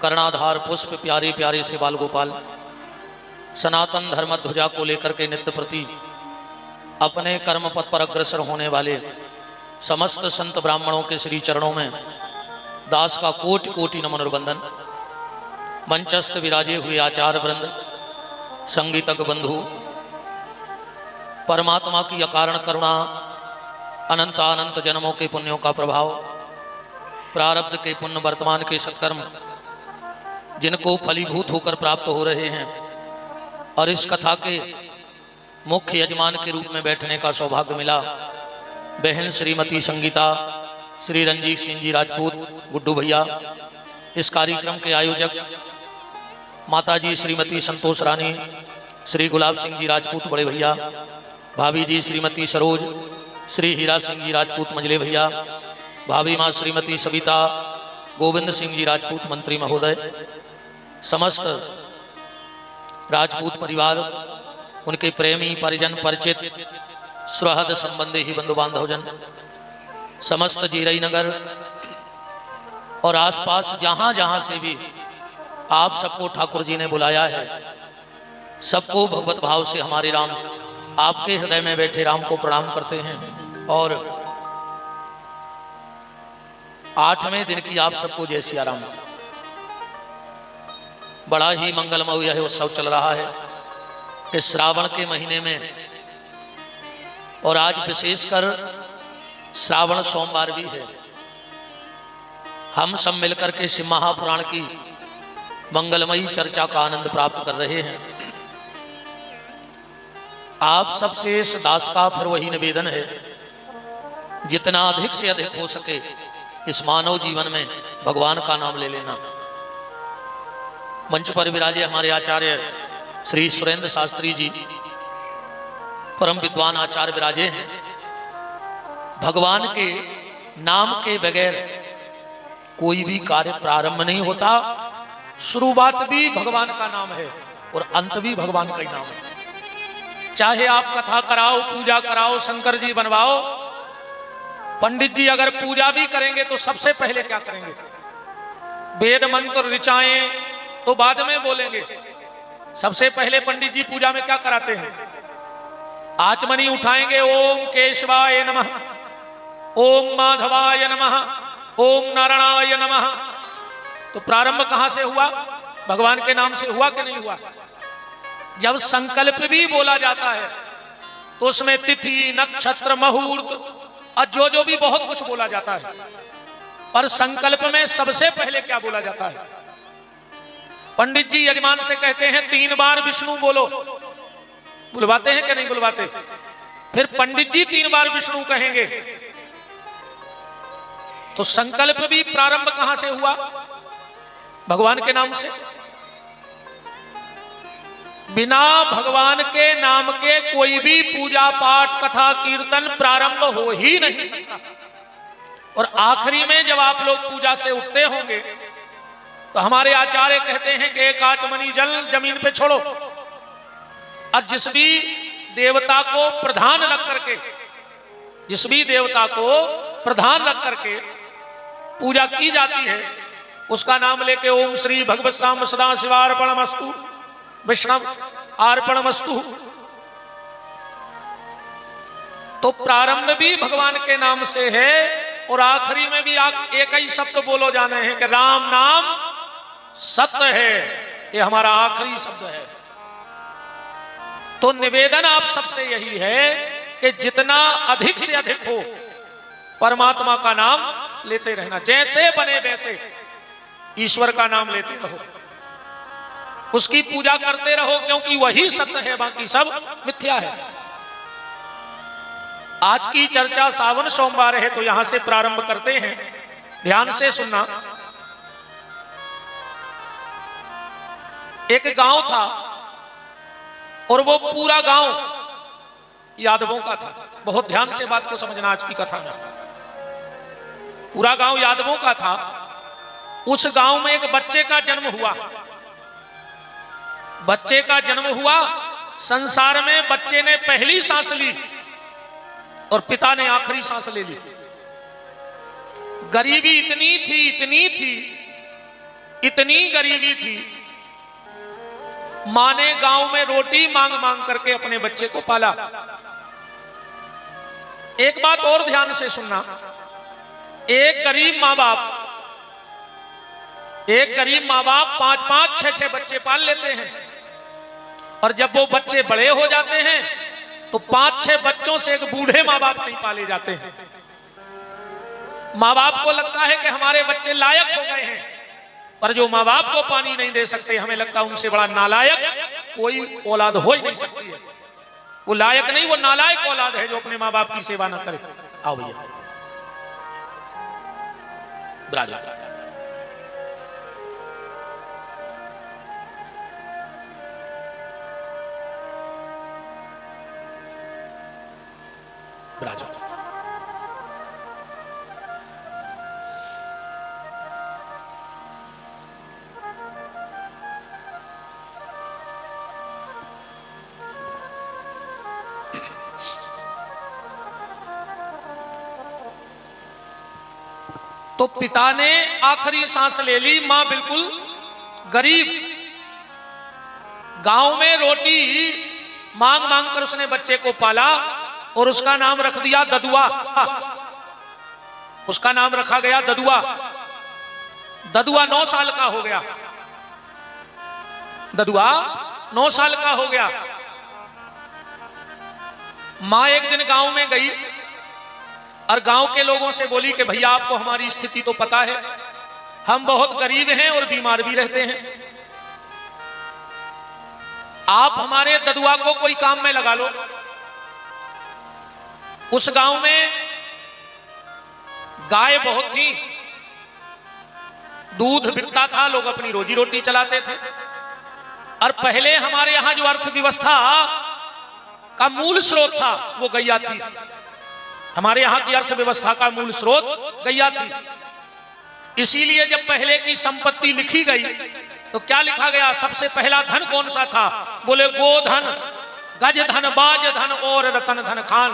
कर्णाधार पुष्प प्यारे प्यारे से बाल गोपाल सनातन धर्म ध्वजा को लेकर के नित्य प्रति अपने कर्म पथ पर अग्रसर होने वाले समस्त संत ब्राह्मणों के श्री चरणों में दास का कोटि कोटि नमन और वंदन। मंचस्थ विराजे हुए आचार्य वृंद, संगीतज्ञ बंधु, परमात्मा की अकारण करुणा, अनंत अनंत जन्मों के पुण्यों का प्रभाव, प्रारब्ध के पुण्य वर्तमान के सत्कर्म जिनको फलीभूत होकर प्राप्त हो रहे हैं और इस कथा के मुख्य यजमान के रूप में बैठने का सौभाग्य मिला, बहन श्रीमती संगीता, श्री रंजीत सिंह जी राजपूत गुड्डू भैया, इस कार्यक्रम के आयोजक माताजी श्रीमती संतोष रानी, श्री गुलाब सिंह जी राजपूत बड़े भैया, भाभी जी श्रीमती सरोज, श्री हीरा सिंह जी राजपूत मंजले भैया, भाभी माँ श्रीमती सविता, गोविंद सिंह जी राजपूत मंत्री महोदय, समस्त राजपूत परिवार, उनके प्रेमी परिजन परिचित सुहृद संबंधी ही बंधु बांधवजन, समस्त जीरई नगर और आसपास जहां जहां से भी आप सबको ठाकुर जी ने बुलाया है, सबको भगवत भाव से हमारे राम आपके हृदय में बैठे राम को प्रणाम करते हैं। और 8वें दिन की आप सबको जय सिया राम। बड़ा ही मंगलमय यह उत्सव चल रहा है इस श्रावण के महीने में, और आज विशेषकर श्रावण सोमवार भी है। हम सब मिलकर के शिव महापुराण की मंगलमयी चर्चा का आनंद प्राप्त कर रहे हैं। आप सबसे इस दास का फिर वही निवेदन है, जितना अधिक से अधिक हो सके इस मानव जीवन में भगवान का नाम ले लेना। मंच पर विराजे हमारे आचार्य श्री सुरेंद्र शास्त्री जी, परम विद्वान आचार्य विराजे हैं। भगवान के नाम के बगैर कोई भी कार्य प्रारंभ नहीं होता। शुरुआत भी भगवान का नाम है और अंत भी भगवान का ही नाम है। चाहे आप कथा कराओ, पूजा कराओ, शंकर जी बनवाओ, पंडित जी अगर पूजा भी करेंगे तो सबसे पहले क्या करेंगे? वेद मंत्र ऋचाएं तो बाद में बोलेंगे। सबसे पहले पंडित जी पूजा में क्या कराते हैं? आचमनी उठाएंगे, ओम केशवाय नमः, ओम माधवाय नमः, ओम नारायणाय नमः। तो प्रारंभ कहां से हुआ? भगवान के नाम से हुआ कि नहीं हुआ? जब संकल्प भी बोला जाता है तो उसमें तिथि, नक्षत्र, मुहूर्त और जो भी बहुत कुछ बोला जाता है, पर संकल्प में सबसे पहले क्या बोला जाता है? पंडित जी यजमान से कहते हैं 3 बार विष्णु बोलो। बुलवाते हैं कि नहीं बुलवाते? फिर पंडित जी 3 बार विष्णु कहेंगे। तो संकल्प भी प्रारंभ कहां से हुआ? भगवान के नाम से। बिना भगवान के नाम के कोई भी पूजा पाठ, कथा, कीर्तन प्रारंभ हो ही नहीं सकता। और आखिरी में जब आप लोग पूजा से उठते होंगे तो हमारे आचार्य कहते हैं कि एक आचमनी जल जमीन पे छोड़ो, और जिस भी देवता को प्रधान रख करके पूजा की जाती है उसका नाम लेके ओम श्री भगवत साम सदा शिवार्पणमस्तु, विष्णु अर्पणमस्तु। तो प्रारंभ भी भगवान के नाम से है और आखिरी में भी एक ही शब्द बोलो जाने हैं कि राम नाम सत्य है। ये हमारा आखिरी शब्द है। तो निवेदन आप सबसे यही है कि जितना अधिक से अधिक हो परमात्मा का नाम लेते रहना। जैसे बने वैसे ईश्वर का नाम लेते रहो, उसकी पूजा करते रहो, क्योंकि वही सत्य है, बाकी सब मिथ्या है। आज की चर्चा सावन सोमवार है तो यहां से प्रारंभ करते हैं। ध्यान से सुनना। एक गांव था और वो पूरा गांव यादवों का था। बहुत ध्यान से बात को समझना आज की कथा में। पूरा गांव यादवों का था। उस गांव में एक बच्चे का जन्म हुआ। बच्चे का जन्म हुआ, संसार में बच्चे ने पहली सांस ली और पिता ने आखिरी सांस ले ली। गरीबी इतनी थी इतनी गरीबी थी, मां ने गांव में रोटी मांग मांग करके अपने बच्चे को पाला। एक बात और ध्यान से सुनना, एक गरीब माँ बाप 5-5, 6-6 बच्चे पाल लेते हैं, और जब वो बच्चे बड़े हो जाते हैं तो 5-6 बच्चों से एक बूढ़े माँ बाप नहीं पाले जाते हैं। माँ बाप को लगता है कि हमारे बच्चे लायक हो गए हैं, पर जो माँ बाप को पानी नहीं दे सकते, हमें लगता है उनसे बड़ा नालायक कोई औलाद हो ही नहीं सकती है। वो लायक नहीं, वो नालायक औलाद है जो अपने माँ बाप की सेवा ना करे। आओ भैया राजा, राजा तो पिता ने आखिरी सांस ले ली। मां बिल्कुल गरीब, गांव में रोटी मांग मांग कर उसने बच्चे को पाला और उसका नाम रख दिया ददुआ। उसका नाम रखा गया ददुआ। ददुआ 9 साल का हो गया। ददुआ 9 साल का हो गया। मां एक दिन गांव में गई और गांव के लोगों से बोली कि भैया आपको हमारी स्थिति तो पता है, हम बहुत गरीब हैं और बीमार भी रहते हैं, आप हमारे ददुआ को कोई काम में लगा लो। उस गांव में गाय बहुत थी, दूध बिकता था, लोग अपनी रोजी रोटी चलाते थे। और पहले हमारे यहां जो अर्थव्यवस्था का मूल स्रोत था वो गैया थी। हमारे यहां की अर्थव्यवस्था का मूल स्रोत गैया थी। इसीलिए जब पहले की संपत्ति लिखी गई तो क्या लिखा गया? सबसे पहला धन कौन सा था? बोले गोधन, गज धन, बाज धन और रतन धन खान।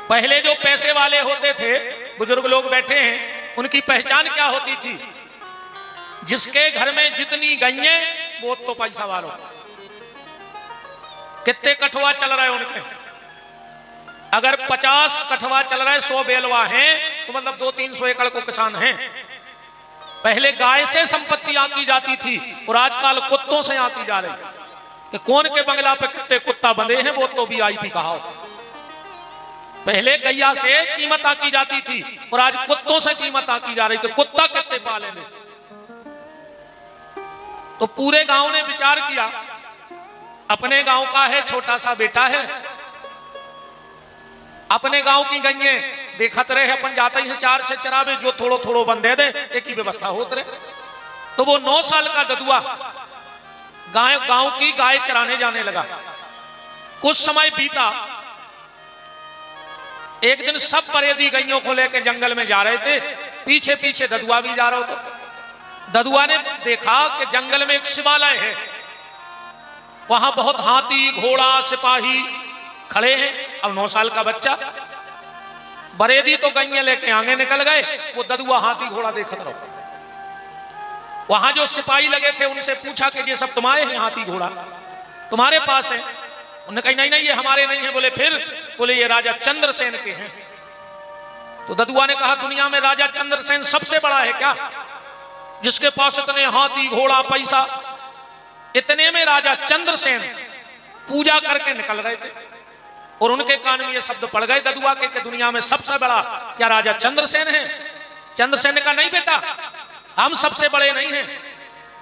पहले जो पैसे वाले होते थे, बुजुर्ग लोग बैठे हैं, उनकी पहचान क्या होती थी? जिसके घर में जितनी गईएं वो तो पैसा वालों। कितने कठवा चल रहे हैं उनके? अगर 50 कठवा चल रहा है, 100 बेलवा हैं, तो मतलब 200-300 एकड़ को किसान हैं। पहले गाय से संपत्ति आंकी जाती थी और आजकल कुत्तों से आंकी जा रही कि कौन के बंगला पे कितने कुत्ता बंधे हैं, वो तो VIP कहा। पहले गैया से कीमत आंकी जाती थी और आज कुत्तों से कीमत आंकी जा रही कि कुत्ता कितने पाले ने। तो पूरे गांव ने विचार किया, अपने गांव का है, छोटा सा बेटा है, अपने गांव की गईएं देखत रहे, अपन जाते ही 4-6 चरावे, जो थोड़ो थोड़ो बंदे दे, एक ही व्यवस्था होते रहे। तो वो 9 साल का ददुआ गांव की गाय चराने जाने लगा। कुछ समय बीता, एक दिन सब बरेदी गईयों को लेकर जंगल में जा रहे थे, पीछे पीछे ददुआ भी जा रहा था। ददुआ ने देखा कि जंगल में एक शिवालय है, वहां बहुत हाथी घोड़ा सिपाही खड़े हैं। अब 9 साल का बच्चा, बरेदी तो गईया लेके आगे निकल गए, वो ददुआ हाथी घोड़ा देखत रहो। वहां जो सिपाही लगे थे उनसे पूछा कि ये सब तुम्हारे हैं, हाथी घोड़ा तुम्हारे पास है? उन्होंने कहा नहीं नहीं, ये हमारे नहीं है। बोले फिर? बोले ये राजा चंद्रसेन के हैं। तो ददुआ ने कहा दुनिया में राजा चंद्रसेन सबसे बड़ा है क्या, जिसके पास इतने हाथी घोड़ा पैसा? इतने में राजा चंद्रसेन पूजा करके निकल रहे थे और उनके कान में ये शब्द पड़ गए ददुआ के कि दुनिया में सबसे बड़ा क्या राजा चंद्रसेन है? चंद्रसेन ने कहा नहीं बेटा, हम सबसे बड़े नहीं हैं,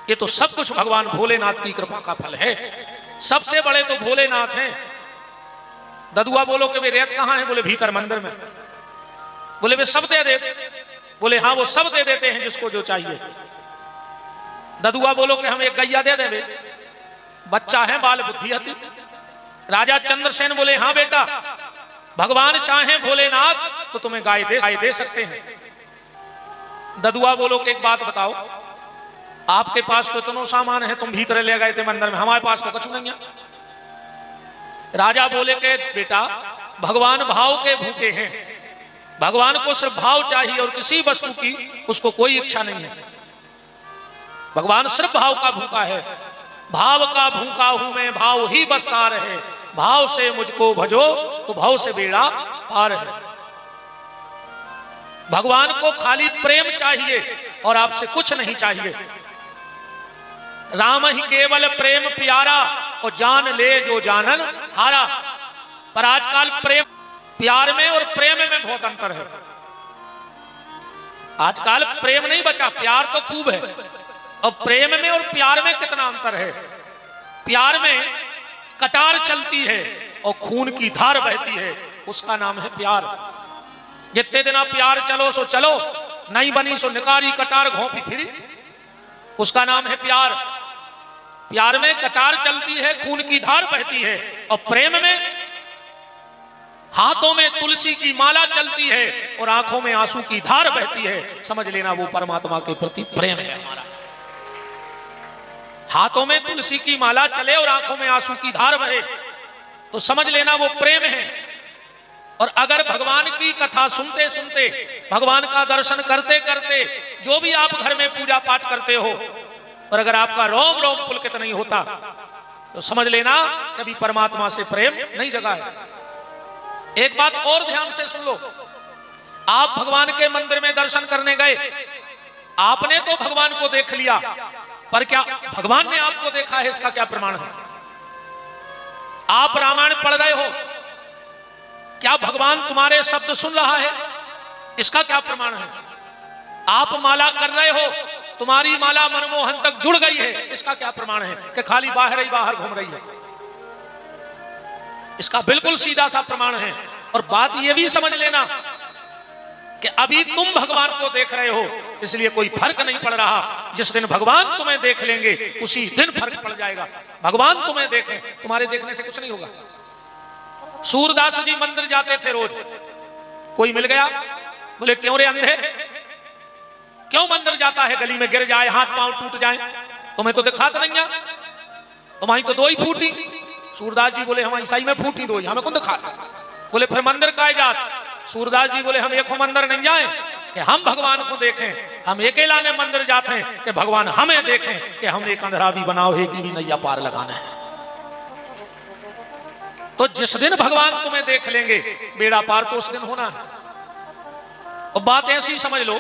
ये तो सब कुछ भगवान भोलेनाथ की कृपा का फल है, सबसे बड़े तो भोलेनाथ हैं। ददुआ बोलो कि वे रेत कहां है? बोले भीतर मंदिर में। बोले वे सब दे दे? बोले हाँ, वो सब दे देते हैं जिसको जो चाहिए। ददुआ बोलो कि हम एक गैया दे देंगे, बच्चा है, बाल बुद्धि हती। राजा चंद्रसेन बोले हाँ बेटा, भगवान चाहे भोलेनाथ तो तुम्हें गाय दे सकते हैं। ददुआ बोलो कि एक बात बताओ, आपके पास तो इतना सामान है, तुम भीतर ले गए थे मंदिर में, हमारे पास तो कुछ नहीं है। राजा बोले कि बेटा, भगवान भाव के भूखे हैं, भगवान को सिर्फ भाव चाहिए और किसी वस्तु की उसको कोई इच्छा नहीं है। भगवान सिर्फ भाव का भूखा है। भाव का भूखा हूं मैं, भाव ही बस सार है। भाव से मुझको भजो तो भाव से बेड़ा पार है। भगवान को खाली प्रेम चाहिए और आपसे कुछ नहीं चाहिए। राम ही केवल प्रेम प्यारा और जान ले जो जानन हारा। पर आजकल प्रेम प्यार में और प्रेम में बहुत अंतर है। आजकल प्रेम नहीं बचा, प्यार तो खूब है। और प्रेम में और प्यार में कितना अंतर है। प्यार में कटार चलती है और खून की धार बहती है, उसका नाम है प्यार। जितने दिन प्यार चलो सो चलो, नहीं बनी सो निकारी कटार घोंपी फिरी, उसका नाम है प्यार। प्यार में कटार चलती है, खून की धार बहती है। और प्रेम में हाथों में तुलसी की माला चलती है और आंखों में आंसू की धार बहती है। समझ लेना वो परमात्मा के प्रति प्रेम है हमारा। हाथों में तुलसी की माला चले और आंखों में आंसू की धार बहे तो समझ लेना वो प्रेम है। और अगर भगवान की कथा सुनते सुनते, भगवान का दर्शन करते करते जो भी आप घर में पूजा पाठ करते हो, और अगर आपका रोम रोम पुलकित नहीं होता तो समझ लेना कभी परमात्मा से प्रेम नहीं जगा है। एक बात और ध्यान से सुन लो। आप भगवान के मंदिर में दर्शन करने गए, आपने तो भगवान को देख लिया, पर क्या भगवान ने आपको देखा है, इसका क्या प्रमाण है? आप रामायण पढ़ रहे हो, क्या भगवान तुम्हारे शब्द सुन रहा है? इसका क्या प्रमाण है? आप माला कर रहे हो, तुम्हारी माला मनमोहन तक जुड़ गई है, इसका क्या प्रमाण है? कि खाली बाहर ही बाहर घूम रही है, इसका बिल्कुल सीधा सा प्रमाण है। और बात यह भी समझ लेना कि अभी तुम भगवान को देख रहे हो, इसलिए कोई फर्क नहीं पड़ रहा। जिस दिन भगवान तुम्हें देख लेंगे उसी दिन फर्क पड़ जाएगा। भगवान तुम्हें देखें, तुम्हारे देखने से कुछ नहीं होगा। सूरदास जी मंदिर जाते थे रोज, कोई मिल गया, बोले क्यों रे अंधे, क्यों मंदिर जाता है? गली में गिर जाए, हाथ पांव टूट जाए, तुम्हें तो दिखात नहीं है, तुम्हारी तो दो ही फूटी। सूरदास जी बोले हम ईसाई में फूटी दो ही, हमें कौन दिखा? बोले फिर मंदिर का जात? सूरदास जी बोले हम एक मंदिर नहीं जाए कि हम भगवान को देखें, हम अकेला ने मंदिर जाते हैं कि भगवान हमें देखें कि हमने एक अंधेरा भी बनाओ है कि भी नैया पार लगाना है। तो जिस दिन भगवान तुम्हें देख लेंगे बेड़ा पार तो उस दिन होना है। और बात ऐसी समझ लो,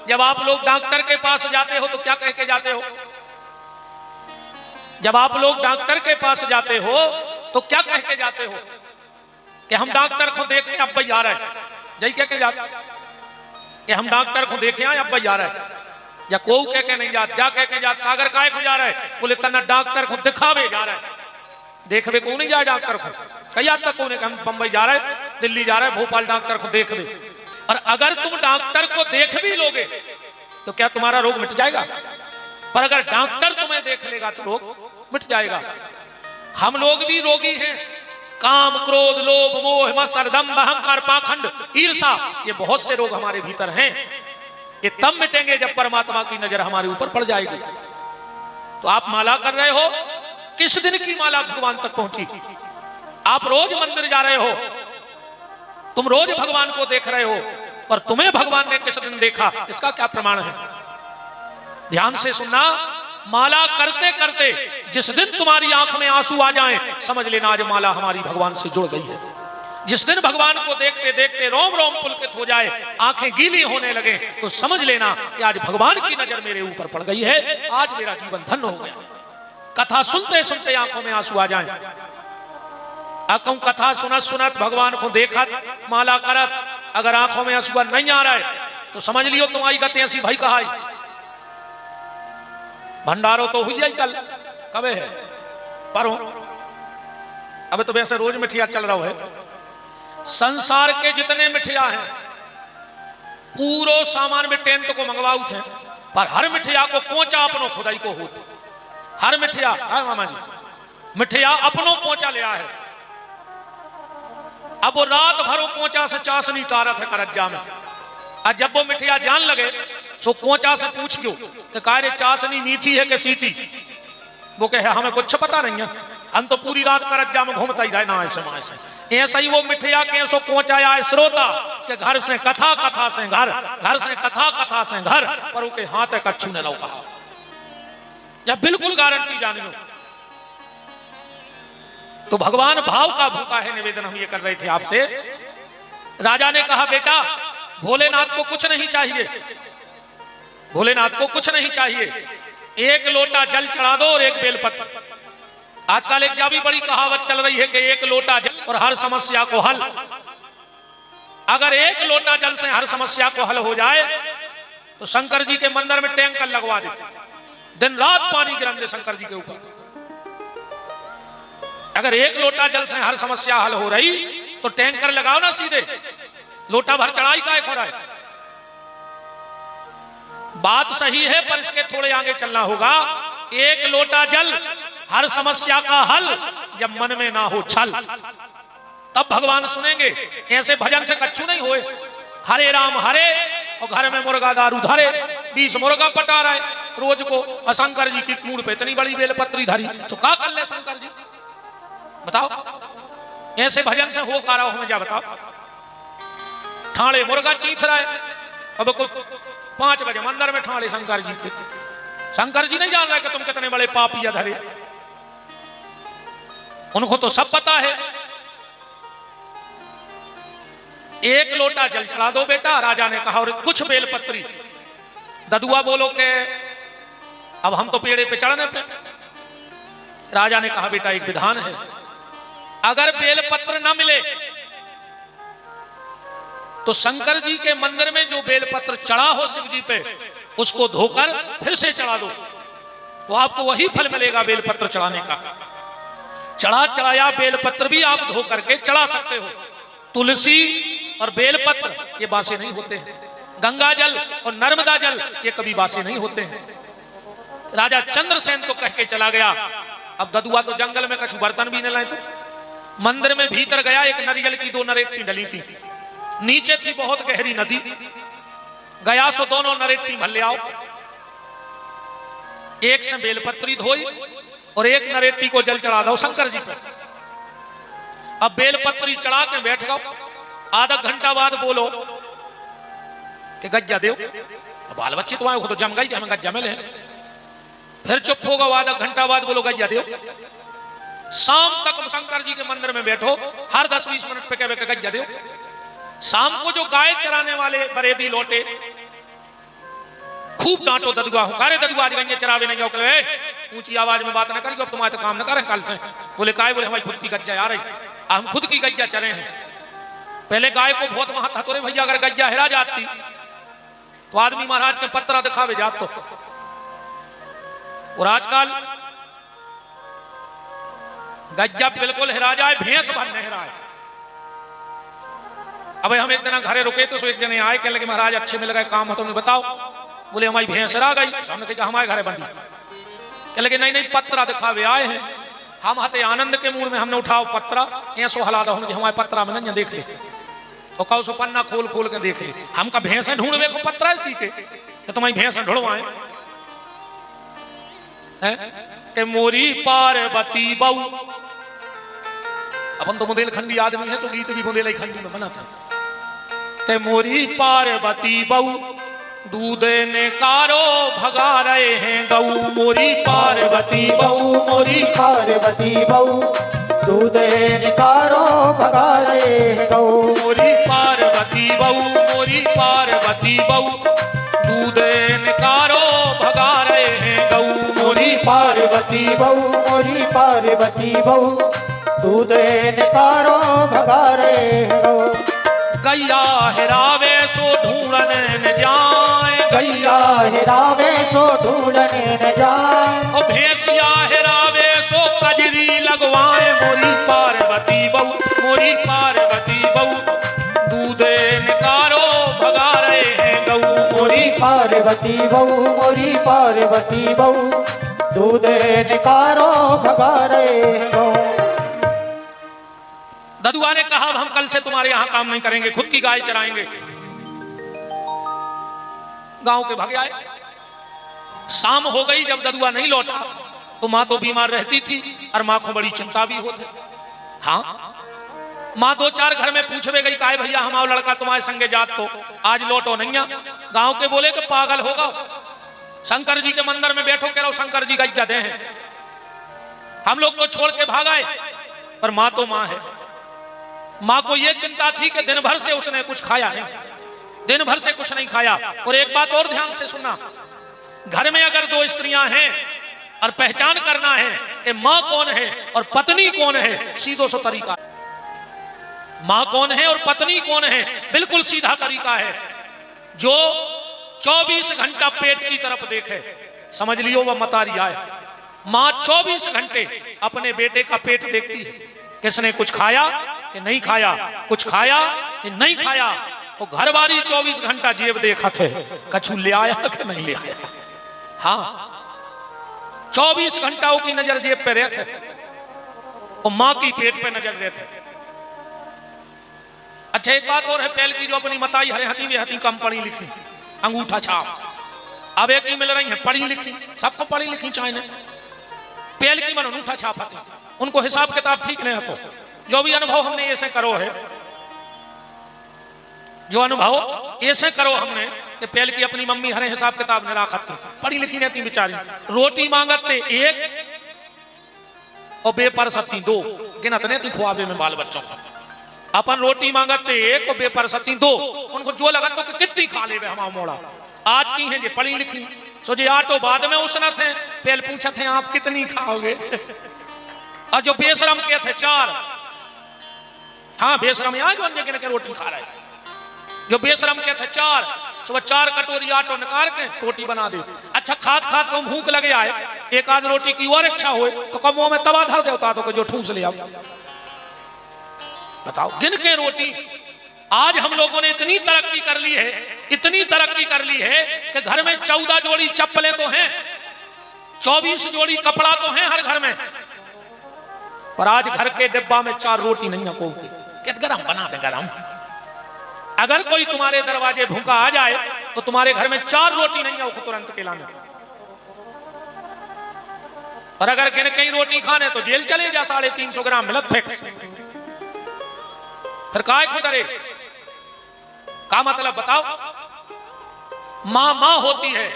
जब आप लोग डॉक्टर के पास जाते हो तो क्या कह के जाते हो? जब आप लोग डॉक्टर के पास जाते हो तो क्या कह के जाते हो? कि हम डॉक्टर को देख के अब भाई आ रहा है, जय कह के जाते कि हम डॉक्टर को देखे अब भाई आ रहा है। या को कह के नहीं जात, जा कह के जात सागर काय को जा रहा है? बोले तना डॉक्टर को दिखावे जा रहा है, देखवे को नहीं जाए डॉक्टर को। कई आज तक कोने हम बंबई जा रहा है, दिल्ली जा रहा है, भोपाल डॉक्टर को देख दे। और अगर तुम डॉक्टर को देख भी लोगे तो क्या तुम्हारा रोग मिट जाएगा? पर अगर डॉक्टर तुम्हें देख लेगा तो रोग मिट जाएगा। हम लोग भी रोगी हैं, काम क्रोध लोभ मोह मत्सर दंभ अहंकार पाखंड ईर्षा, ये बहुत से रोग हमारे भीतर हैं। ये तब मिटेंगे जब परमात्मा की नजर हमारे ऊपर पड़ जाएगी। तो आप माला कर रहे हो, किस दिन की माला भगवान तक पहुंची? आप रोज मंदिर जा रहे हो, तुम रोज भगवान को देख रहे हो, पर तुम्हें भगवान ने किस दिन देखा, इसका क्या प्रमाण है? ध्यान से सुनना। माला करते करते जिस दिन तुम्हारी आंख में आंसू आ जाएं, समझ लेना आज माला हमारी भगवान से जुड़ गई है। जिस दिन भगवान को देखते देखते रोम रोम पुलकित हो जाए, आंखें गीली होने लगे, तो समझ लेना कि आज भगवान की नजर मेरे ऊपर पड़ गई है, आज मेरा जीवन धन्य हो गया। कथा सुनते सुनते आंखों में आंसू आ जाए। अकौ कथा सुनत सुनत भगवान को देखत माला करत, अगर आंखों में आंसू नहीं आ रहा है तो समझ लियो तुम्हारी गति ऐसी भाई कहा। भंडारो तो हुई कल, कब है पर अब तो वैसे रोज मिठिया चल रहा है। संसार के जितने मिठिया हैं पूरो सामान में टेंट को मंगवाऊ थे, पर हर मिठिया को कोचा अपनो खुदाई को होत। हर मिठिया मामा जी मिठिया अपनो कोचा ले है। अब वो रात भरो कोचा से चाशनी तारत है करज्जा में। आज जब वो मिठिया जान लगे सो कोचा से पूछ क्यों कि कारे चाशनी मीठी है कि सीटी? वो कहे हमें कुछ पता नहीं है, हम तो पूरी रात करज्जा में घूमता ही रहे ना ऐसे में ऐसे। ऐसा ही वो मिठिया के सो कोचाया श्रोता के घर से कथा, कथा से घर, घर से कथा, कथा से घर, पर उनके हाथ कच्छू ने लौका। या बिल्कुल गारंटी जानियो। तो भगवान भाव का भूखा है, निवेदन हम ये कर रहे थे आपसे। राजा ने कहा बेटा भोलेनाथ को कुछ नहीं चाहिए, भोलेनाथ को कुछ नहीं चाहिए, एक लोटा जल चढ़ा दो और एक बेलपत्र। आजकल एक जा भी बड़ी कहावत चल रही है कि एक लोटा जल और हर समस्या को हल। अगर एक लोटा जल से हर समस्या को हल हो जाए तो शंकर जी के मंदिर में टैंकर लगवा दे, दिन रात पानी गिरा दे शंकर जी के ऊपर। अगर एक लोटा जल से हर समस्या हल हो रही तो टैंकर लगाओ ना सीधे, लोटा भर चढ़ाई का एक हो रहा है। बात सही है पर इसके थोड़े आगे चलना होगा। एक लोटा जल हर समस्या का हल, जब मन में ना हो छल तब भगवान सुनेंगे। ऐसे भजन से कच्चू नहीं होए। हरे राम हरे और घर में मुर्गा दारू धरे, 20 मुर्गा पटा रहे रोज को, और शंकर जी की मूड पे इतनी बड़ी बेलपत्री धरी, तो क्या कर ले शंकर जी बताओ। ऐसे भजन से हो का रहा हमें जा बताओ। ठाणे मुर्गा चीथ रहा है, अब कुछ 5 बजे मंदिर में ठाणे शंकर जी के। शंकर जी नहीं जान रहे कि तुम कितने बड़े पापी धरे, उनको तो सब पता है। एक लोटा जल चढ़ा दो बेटा, राजा ने कहा, और कुछ बेलपत्री। ददुआ बोलो के अब हम तो पेड़े पे चढ़ने पे। राजा ने कहा बेटा एक विधान है, अगर बेलपत्र न मिले तो शंकर जी के मंदिर में जो बेलपत्र चढ़ा हो शिव जी पे, उसको धोकर फिर से चढ़ा दो, वो आपको वही फल मिलेगा बेलपत्र चढ़ाने का। चढ़ाया बेलपत्र भी आप धो करके चढ़ा सकते हो। तुलसी और बेलपत्र ये बासे नहीं होते हैं, गंगा जल और नर्मदा जल ये कभी बासे नहीं होते हैं। राजा चंद्रसेन तो कह के चला गया। अब ददुआ तो जंगल में कछु बर्तन भी न लाए, तो मंदिर में भीतर गया, एक नारियल की 2 नरेटी डली थी, नीचे थी बहुत गहरी नदी, गया सो दोनों नरेटी भर ले आओ। एक से बेलपत्री धोई और एक नरेटी को जल चढ़ा दो शंकर जी पर। अब बेलपत्री चढ़ा के बैठ गो, आधा घंटा बाद बोलो कि गज्जा दो। बाल बच्चे तो आए, वो तो जम गई कि हमें गज्जा मिले। फिर चुप होगा, आधा घंटा बाद बोलो गज्जा दो। शाम तक शंकर जी के मंदिर में बैठो, हर 10-20 मिनट पे कह गज्जा दो। शाम को जो गाय चराने वाले बरेदी लौटे, खूब डांटो ददुआ हूं, अरे ददुआ आज गंजे चरावे नहीं जाओ, ऊंची आवाज में बात ना करिए, अब तुम्हारे तो काम ना करें कल से। बोले काय? बोले हमारी खुद की गज्जा आ रही, हम खुद की गज्जा चरे हैं। पहले गाय को बहुत महत्व था, तो भैया अगर गज्जा हेरा जाती तो आदमी महाराज के पत्रा दिखावे जात। तो और आजकल गज्जा बिल्कुल हेरा जाए, भैंस भर नहीं हेराए। अब हम एक दिन घरे रुके तो एक जने आए, कहने लगे महाराज अच्छे मिल गए काम हो, तुमने बताओ। बोले हमारी भैंस हेरा गई। सामने कहा हमारे घरे बंदी। कहने लगे नहीं नहीं पत्रा दिखावे आए हैं। हम हते आनंद के मूड में हमने उठाओ पत्रा, ऐसो हला दो हमारे पत्रा में नहीं देख ले, और कहो सो पन्ना खोल खोल के देख ले। हमका भैंसे ढूंढवे को पत्रा है सीखे कि तुम्हारी भैंस ढूंढवाए के मोरी पार्वती बहू। अपन तो बुंदेलखंडी आदमी है, तो गीत भी बुंदेलखंडी में बना था के मोरी पार्वती बहू दूध ने कारो भगा रहे हैं गऊ। मोरी पार्वती बहू, मोरी पार्वती बहू दूध ने कारो भगा रहे हैं गऊ। मोरी पार्वती बहू, मोरी पार्वती बहू दूध ने कारो भगा रहे हैं गऊ। मोरी पार्वती बहू, मोरी पार्वती बहू दूध ने कारो भगा रहे हैं गऊ। गैया हेरावे सो ढूंढने न जाए, गैया हेरावे सो ढूंढने न जाए, और भैंसिया हेरावे सो कजरी लगवाए। मोरी पार्वती बहू, मोरी पार्वती बहू दूध निकारो भगा रहे हैं गऊ। मोरी पार्वती बहू, मोरी पार्वती बहू दूध निकारो भगा रहे हैं गऊ। ददुआ ने कहा हम कल से तुम्हारे यहां काम नहीं करेंगे, खुद की गाय चराएंगे। गांव के भागे आए। शाम हो गई, जब ददुआ नहीं लौटा तो मां तो बीमार रहती थी और मां को बड़ी चिंता भी होती। हाँ, मां 2-4 घर में पूछवे गई, काहे भैया हमारा लड़का तुम्हारे संगे जात तो आज लौटो नहीं। गांव के बोले कि पागल होगा, शंकर जी के मंदिर में बैठो कह रहा शंकर जी का गधे हैं, हम लोग को छोड़ के भाग आए। पर माँ तो माँ है। माँ को यह चिंता थी कि दिन भर से उसने कुछ खाया नहीं, दिन भर से कुछ नहीं खाया। और एक बात और ध्यान से सुनना, घर में अगर दो स्त्रियां हैं और पहचान करना है कि माँ कौन है और पत्नी कौन है, सीधो सो तरीका, माँ कौन है और पत्नी कौन है, बिल्कुल सीधा तरीका है। जो 24 घंटा पेट की तरफ देखे, समझ लियो वह मतारी आए। माँ 24 घंटे अपने बेटे का पेट देखती है, किसने कुछ खाया कि नहीं खाया, कुछ खाया कि नहीं खाया। तो घर वाली 24 घंटा जेब देखा थे, कछु ले आया कि नहीं ले आया। हाँ, 24 घंटाओं की नजर जेब पे रहे थे और माँ की पेट पे नजर रहे थे। अच्छा, एक बात और है, पहले की जो अपनी मताई हरे हती वे हती कम पढ़ी लिखी, अंगूठा छाप। अब एक ही मिल रही है पढ़ी लिखी, सबको पढ़ी लिखी चाहिए। पहले की मन अंगूठा छाप हती, उनको हिसाब किताब ठीक नहीं है। जो भी अनुभव हमने ऐसे करो है, जो अनुभव ऐसे करो हमने कि पहले की अपनी मम्मी हरे हिसाब किताब ने रखा थी, पढ़ी लिखी नहीं थी बेचारी। रोटी मांगते एक और बेपर सती दो, गिनत नहीं थी खुआबे में बाल बच्चों का। अपन रोटी मांगते एक और बेपर सती दो, उनको जो लगा तो कि कितनी खा ले हमारा मोड़ा। आज की हैं जे पढ़ी लिखी, सो जे आटो बाद में उसना थे, पहले पूछा थे आप कितनी खाओगे। और जो बेशरम के थे 4, हाँ बेशरम यहाँ जो गिन के रोटी खा रहे, जो बेशरम के थे 4, सुबह 4 कटोरी आटो निकाल के रोटी बना दे। अच्छा, खाद खाद को भूख लगे आए, एक आध रोटी की और इच्छा हो तो कम मुंह में तवा धर देता तो जो ठूस ले आओ। बताओ, गिन के रोटी। आज हम लोगों ने इतनी तरक्की कर ली है, इतनी तरक्की कर ली है कि घर में 14 जोड़ी चप्पलें तो हैं, 24 जोड़ी कपड़ा तो हैं हर घर में, पर आज घर के डिब्बा में 4 रोटी नहीं है। को गरम बना दे गरम। अगर कोई तुम्हारे दरवाजे भूखा आ जाए तो तुम्हारे घर में 4 रोटी नहीं है, वो तुरंत खिलाने। और अगर गिन कहीं रोटी खाने तो जेल चले जा, 350 ग्राम मिलत फिक्स। फिर काय को डरे, का मतलब बताओ। मां मां होती है,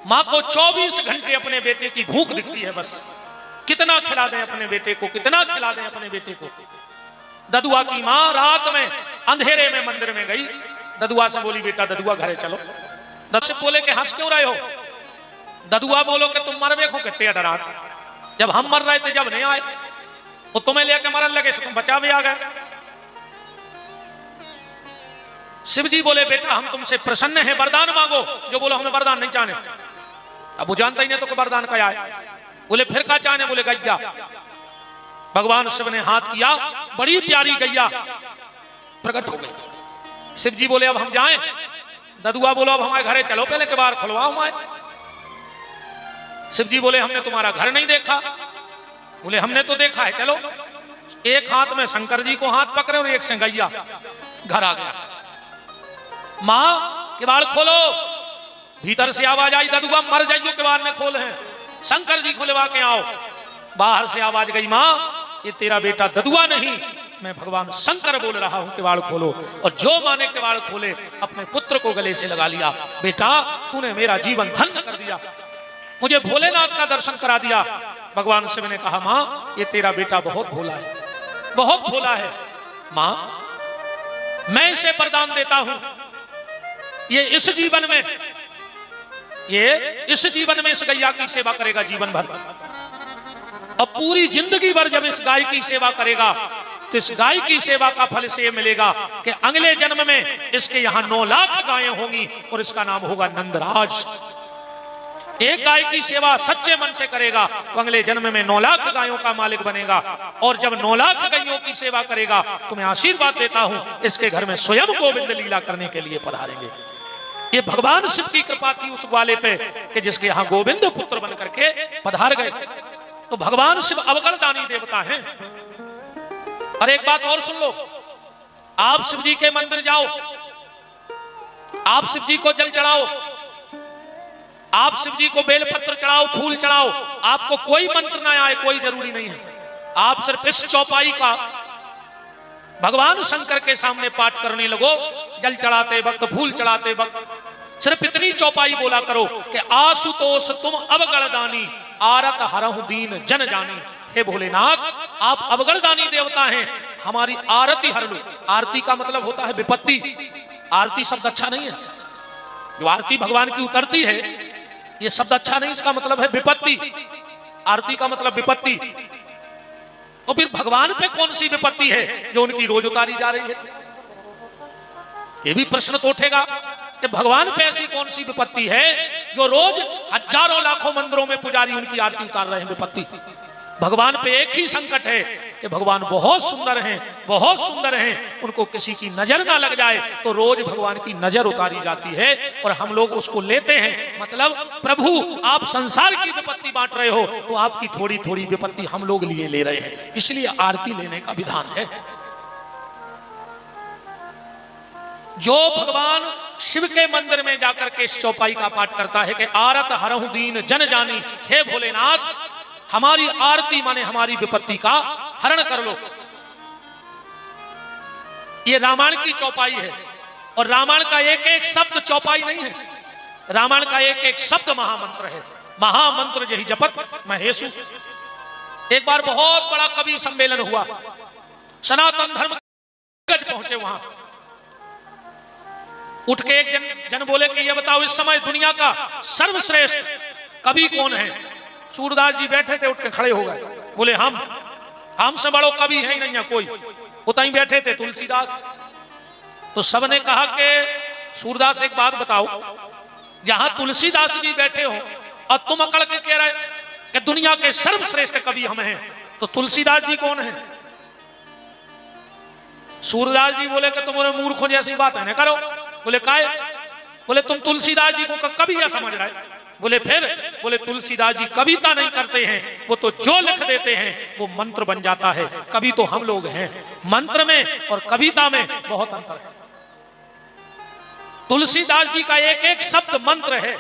मां को 24 घंटे अपने बेटे की भूख दिखती है। बस कितना खिला दें अपने बेटे को, कितना खिला दें अपने बेटे को। ददुआ की मां रात में अंधेरे में मंदिर में गई, ददुआ से बोली बेटा ददुआ घरे चलो। ददुआ बोले कि हंस क्यों रहे हो। ददुआ बोलो कि तुम मर देखो कितने डरा, जब हम मर रहे थे जब नहीं आए, वो तुम्हें लेके मरन लगे तो तुम बचा भी आ गए। शिव जी बोले बेटा हम तुमसे प्रसन्न हैं, वरदान मांगो। जो बोलो हमें वरदान नहीं चाहने। अब वो जानता ही नहीं तो कोई वरदान क्या है। बोले फिर क्या चाहने, बोले गैया। भगवान शिव ने हाथ किया, बड़ी प्यारी गैया प्रकट हो गई। शिव जी बोले अब हम जाएं। ददुआ बोलो अब हमारे घरे चलो, पहले के बार खुलवाओ हमारे। शिव जी बोले हमने तुम्हारा घर नहीं देखा। बोले हमने तो देखा है, चलो। एक हाथ में शंकर जी को हाथ पकड़े और एक से गैया। घर आ गया। मां किवाड़ खोलो, भीतर से आवाज आई ददुआ मर जाइयो, किवाड़ ने खोले हैं। शंकर जी खुलवा के आओ। बाहर से आवाज गई मां ये तेरा बेटा ददुआ नहीं, मैं भगवान शंकर बोल रहा हूं, किवाड़ खोलो। और जो मां ने किवाड़ खोले अपने पुत्र को गले से लगा लिया। बेटा तूने मेरा जीवन धन्य कर दिया, मुझे भोलेनाथ का दर्शन करा दिया। भगवान शिव ने कहा मां ये तेरा बेटा बहुत भोला है, बहुत भोला है। मां मैं इसे वरदान देता हूं, ये इस जीवन में इस गैया की सेवा करेगा जीवन भर। और पूरी जिंदगी भर जब इस गाय की सेवा करेगा तो इस गाय की सेवा का फल से मिलेगा कि अगले जन्म में इसके यहां 9 लाख गायें होंगी और इसका नाम होगा नंदराज। एक गाय की सेवा सच्चे मन से करेगा तो अगले जन्म में 9 लाख गायों का मालिक बनेगा। और जब 9 लाख गायों की सेवा करेगा तो मैं आशीर्वाद देता हूं इसके घर में स्वयं गोविंद लीला करने के लिए पधारेंगे। ये भगवान शिव की कृपा थी उस ग्वाले पे कि जिसके यहां गोविंद पुत्र बन करके पधार गए। तो भगवान शिव अवगणदानी देवता हैं। और एक बात और सुन लो, आप शिव जी के मंदिर जाओ, आप शिव जी को जल चढ़ाओ, आप शिव जी को बेलपत्र चढ़ाओ, फूल चढ़ाओ, आपको कोई मंत्र ना आए, कोई जरूरी नहीं है। आप सिर्फ इस चौपाई का भगवान शंकर के सामने पाठ करने लगो। जल चढ़ाते वक्त, फूल चढ़ाते वक्त, सिर्फ इतनी चौपाई बोला करो कि आशुतोष तुम अवगणदानी आरत हरहु दीन जन जानी। हे भोलेनाथ, आप अवगणदानी देवता हैं, हमारी आरती हर लो। आरती का मतलब होता है विपत्ति। आरती शब्द अच्छा नहीं है। जो आरती भगवान की उतरती है ये शब्द अच्छा नहीं, इसका मतलब है विपत्ति। आरती का मतलब विपत्ति। तो फिर भगवान पे कौन सी विपत्ति है जो उनकी रोज उतारी जा रही है? ये भी प्रश्न तो उठेगा कि भगवान पे ऐसी कौन सी विपत्ति है जो रोज हजारों लाखों मंदिरों में पुजारी उनकी आरती उतार रहे हैं। विपत्ति भगवान पे एक ही संकट है कि भगवान बहुत सुंदर हैं, बहुत सुंदर हैं, उनको किसी की नजर ना लग जाए तो रोज भगवान की नजर उतारी जाती है और हम लोग उसको लेते हैं। मतलब प्रभु आप संसार की विपत्ति बांट रहे हो तो आपकी थोड़ी थोड़ी विपत्ति हम लोग लिए ले रहे हैं, इसलिए आरती लेने का विधान है। जो भगवान शिव के मंदिर में जाकर के इस चौपाई का पाठ करता है कि आरत हरहु दीन जन जानी, हे भोलेनाथ हमारी आरती माने हमारी विपत्ति का हरण कर लो। ये रामायण की चौपाई है और रामायण का एक एक शब्द चौपाई नहीं है, रामायण का एक एक शब्द महामंत्र है। महामंत्र जही जपत महेशु। एक बार बहुत बड़ा कवि सम्मेलन हुआ, सनातन धर्म गज पहुंचे, वहां उठ के एक जन बोले कि ये बताओ इस समय दुनिया का सर्वश्रेष्ठ कवि कौन है? सूरदास जी बैठे थे, उठ के खड़े हो गए, बोले हमसे बड़ो कवि है ही नहीं है कोई। उतई बैठे थे तुलसीदास। तो सबने कहा कि सूरदास एक बात बताओ, जहां तुलसीदास जी बैठे हो और तुम अकड़ के कह रहे कि दुनिया के सर्वश्रेष्ठ कवि हम हैं, तो तुलसीदास जी कौन है? सूरदास जी बोले कि तुम्हारे मूर्खों जैसी बात है ना करो। बोले काहे? बोले तुम तुलसीदास जी को कवि या समझ रहे? बोले फिर? बोले तुलसीदास जी कविता नहीं करते हैं, वो तो जो लिख देते हैं वो मंत्र बन जाता है। कवि तो हम लोग हैं। मंत्र में और कविता में बहुत अंतर है। तुलसीदास जी का एक एक शब्द मंत्र है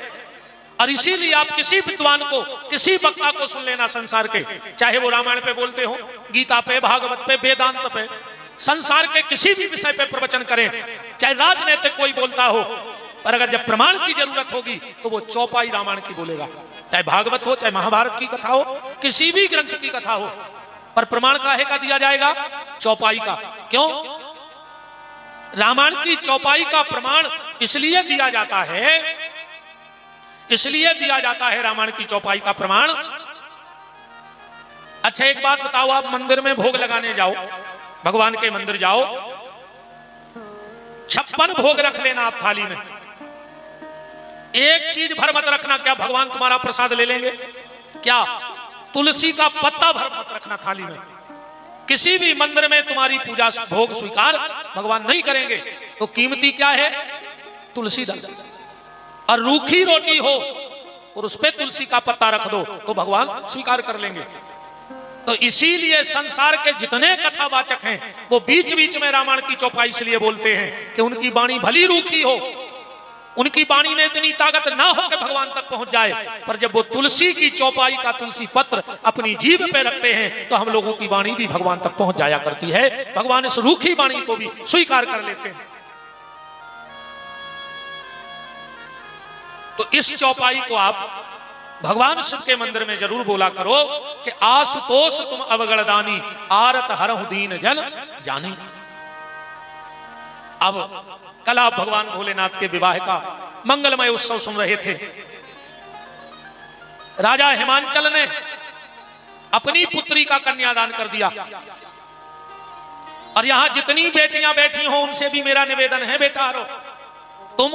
और इसीलिए आप किसी विद्वान को, किसी वक्ता को सुन लेना संसार के, चाहे वो रामायण पे बोलते हो, गीता पे, भागवत पे, वेदांत पे, संसार के किसी भी विषय पे प्रवचन करें, चाहे राजनीतिक कोई बोलता हो, पर अगर जब प्रमाण की जरूरत होगी तो वो चौपाई रामायण की बोलेगा। चाहे भागवत हो, चाहे महाभारत की कथा हो, किसी भी ग्रंथ की कथा हो, पर प्रमाण काहे का दिया जाएगा? चौपाई का। क्यों? रामायण की चौपाई का प्रमाण इसलिए दिया जाता है, इसलिए दिया जाता है रामायण की चौपाई का प्रमाण। अच्छा एक बात बताओ, आप मंदिर में भोग लगाने जाओ, भगवान के मंदिर जाओ, 56 भोग रख लेना आप थाली में, एक चीज भर मत रखना। क्या भगवान तुम्हारा प्रसाद ले लेंगे? क्या? तुलसी का पत्ता भर मत रखना थाली में। किसी भी मंदिर में तुम्हारी पूजा भोग स्वीकार भगवान नहीं करेंगे। तो कीमती क्या है? तुलसी दल। और रूखी रोटी हो और उस पे तुलसी का पत्ता रख दो तो भगवान स्वीकार कर लेंगे। तो इसीलिए संसार के जितने कथावाचक हैं वो बीच बीच में रामायण की चौपाई इसलिए बोलते हैं कि उनकी वाणी भली रूखी हो, उनकी वाणी में इतनी ताकत ना हो कि भगवान तक पहुंच जाए, पर जब वो तुलसी की चौपाई का तुलसी पत्र अपनी जीभ पे रखते हैं तो हम लोगों की वाणी भी भगवान तक पहुंच जाया करती है। भगवान इस रूखी वाणी को भी स्वीकार कर लेते हैं। तो इस चौपाई को आप भगवान शिव के मंदिर में जरूर बोला करो कि आशुतोष तुम अवगणदानी आरत हरहु दीन जन जानी। अब कल आप भगवान भोलेनाथ के विवाह का मंगलमय उत्सव सुन रहे थे। राजा हिमांचल ने अपनी पुत्री का कन्यादान कर दिया और यहां जितनी बेटियां बैठी हो उनसे भी मेरा निवेदन है, बेटा तुम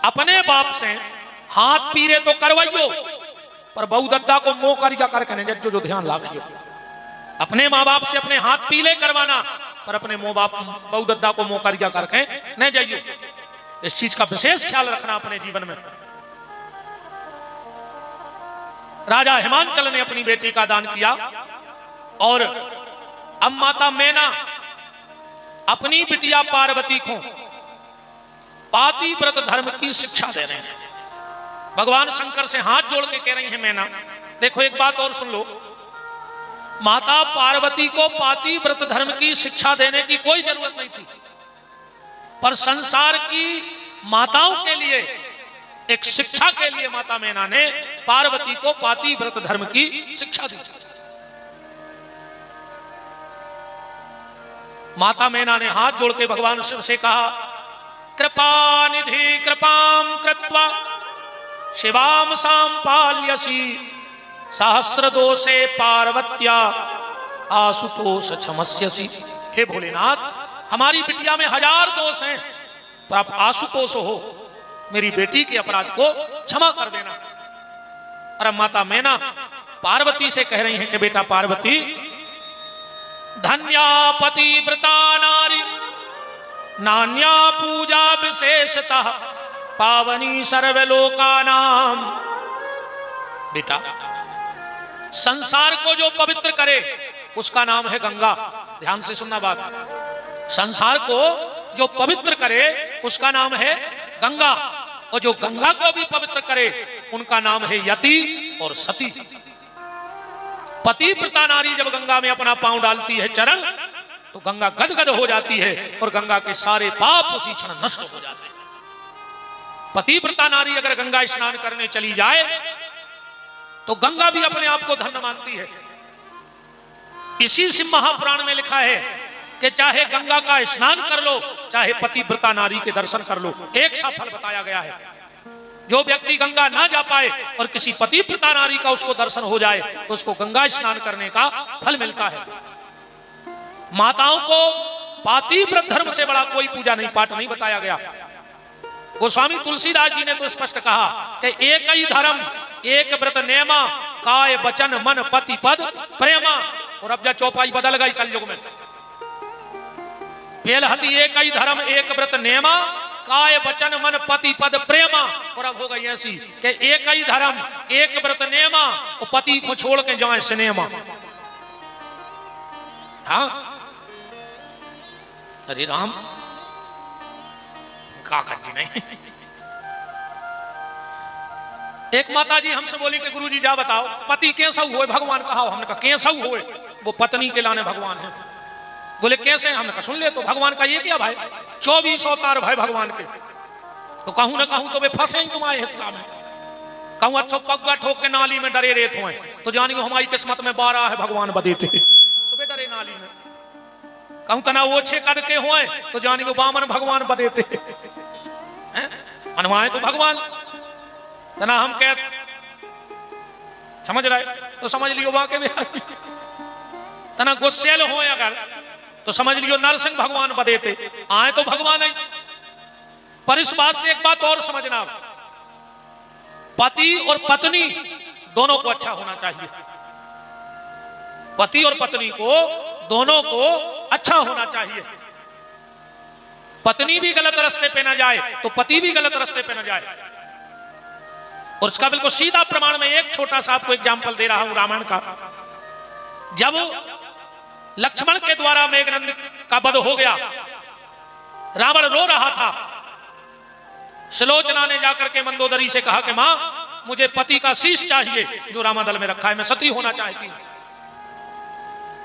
अपने बाप से हाथ पीरे तो करवाइयो, पर बहु दद्दा को मोह करिया करके जो ध्यान रखियो। अपने माँ बाप से अपने हाथ पीले करवाना, पर अपने बहु दद्दा को मोह करिया करके न जाइयो। इस चीज का विशेष ख्याल रखना अपने जीवन में। राजा हिमांचल ने अपनी बेटी का दान किया और अब माता मैना अपनी बिटिया पार्वती को पातिव्रत धर्म की शिक्षा दे रहे हैं। भगवान शंकर से हाथ जोड़ के कह रही है मैना, देखो एक बात और सुन लो, माता पार्वती को पातिव्रत धर्म की शिक्षा देने की कोई जरूरत नहीं थी। पर संसार की माताओं के लिए एक शिक्षा के लिए माता मैना ने पार्वती को पातिव्रत धर्म की शिक्षा दी। माता मैना ने हाथ जोड़ के भगवान शिव से कहा, कृपा निधि कृपाम कृत्वा शिवाम सांपाल्यसी सहस्र दोषे पार्वत्या आशुतोष क्षमस्यसी। हे भोलेनाथ, हमारी बिटिया में 1000 दोष हैं, पर आप आशुतोष हो, मेरी बेटी के अपराध को क्षमा कर देना। और अब माता मैना पार्वती से कह रही हैं कि बेटा पार्वती, धन्या पतिव्रता नारी नान्या पूजा विशेषतः पावनी सर्वलोकानाम। बेटा, संसार को जो पवित्र करे उसका नाम है गंगा। ध्यान से सुनना बात। संसार को जो पवित्र करे उसका नाम है गंगा, और जो गंगा को भी पवित्र करे उनका नाम है यति और सती। पतिव्रता नारी जब गंगा में अपना पांव डालती है चरण, तो गंगा गदगद हो जाती है और गंगा के सारे पाप उसी क्षण नष्ट हो जाते हैं। पतिव्रता नारी अगर गंगा स्नान करने चली जाए तो गंगा भी अपने आप को धन्य मानती है। इसी शिव महापुराण में लिखा है कि चाहे गंगा का स्नान कर लो, चाहे पतिव्रता नारी के दर्शन कर लो, एक सा फल बताया गया है। जो व्यक्ति गंगा ना जा पाए और किसी पतिव्रता नारी का उसको दर्शन हो जाए तो उसको गंगा स्नान करने का फल मिलता है। माताओं को पातिव्रत धर्म से बड़ा कोई पूजा नहीं पाठ नहीं बताया गया। गोस्वामी तुलसीदास जी ने तो स्पष्ट कहा कि एक ही धर्म एक व्रत नेमा, काय वचन मन पति पद प्रेमा। और अब जा चौपाई बदल गई कलयुग में। पेलहती एक ही धर्म एक व्रत नेमा, काय वचन मन पति पद प्रेमा। और अब हो गई ऐसी कि एक ही धर्म एक व्रत नेमा, और पति को छोड़ के जाए सिनेमा। हाँ, अरे राम काका जी नहीं। एक माता जी हमसे बोली कि गुरुजी जा बताओ पति कैसा हुए भगवान कहा। हमने कहा कैसा हुए, वो पत्नी के लाने भगवान है। बोले कैसे, हमने कहा सुन ले तो भगवान का ये क्या भाई, 24 अवतार भाई भगवान के। तो कहूं ना कहूं तो वे फंसे तुम्हारे हिस्सा में। कहूं अच्छा पग्गा ठोक के नाली में डरे रेत हुए तो जानिए हमारी किस्मत में 12 है भगवान बदेते सुबह डरे नाली में। कहूं तना वो 6 कद के हुए तो जानिए बामन भगवान बदेते मनवाए तो भगवान तना हम कह समझ रहे तो समझ लियो वहां के भी तना गुस्सेल हो अगर तो समझ लियो नरसिंह भगवान बदेते आए तो भगवान है। पर इस बात से एक बात और समझना, पति और पत्नी दोनों को अच्छा होना चाहिए। पति और पत्नी को दोनों को अच्छा होना चाहिए। पत्नी भी गलत रास्ते पे ना जाए तो पति भी गलत रास्ते पे ना जाए। और इसका बिल्कुल सीधा प्रमाण में एक छोटा सा आपको एग्जाम्पल दे रहा हूं रामायण का। जब लक्ष्मण के द्वारा मेघनंद का वध हो गया, रावण रो रहा था। सुलोचना ने जाकर के मंदोदरी से कहा कि मां मुझे पति का शीश चाहिए जो रामादल में रखा है, मैं सती होना चाहती हूं।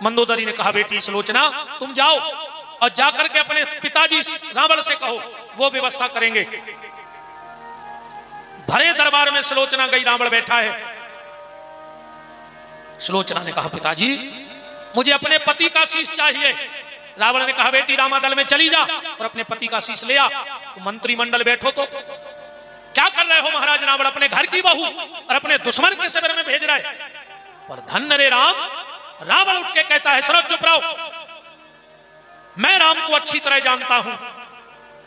मंदोदरी ने कहा बेटी सुलोचना तुम जाओ और जाकर के अपने पिताजी रावण से कहो, वो व्यवस्था करेंगे। भरे दरबार में सुलोचना गई, रावण बैठा है। सुलोचना ने कहा पिताजी मुझे अपने पति का शीश चाहिए। रावण ने कहा बेटी रामादल में चली जा और अपने पति का शीश ले आ। तो मंत्रिमंडल बैठो तो क्या कर रहे हो महाराज रावण, अपने घर की बहू और अपने दुश्मन के शिविर में भेज रहे। पर धन्य रे राम, रावण उठ के कहता है सरो चुप रहो, मैं राम को अच्छी तरह जानता हूं।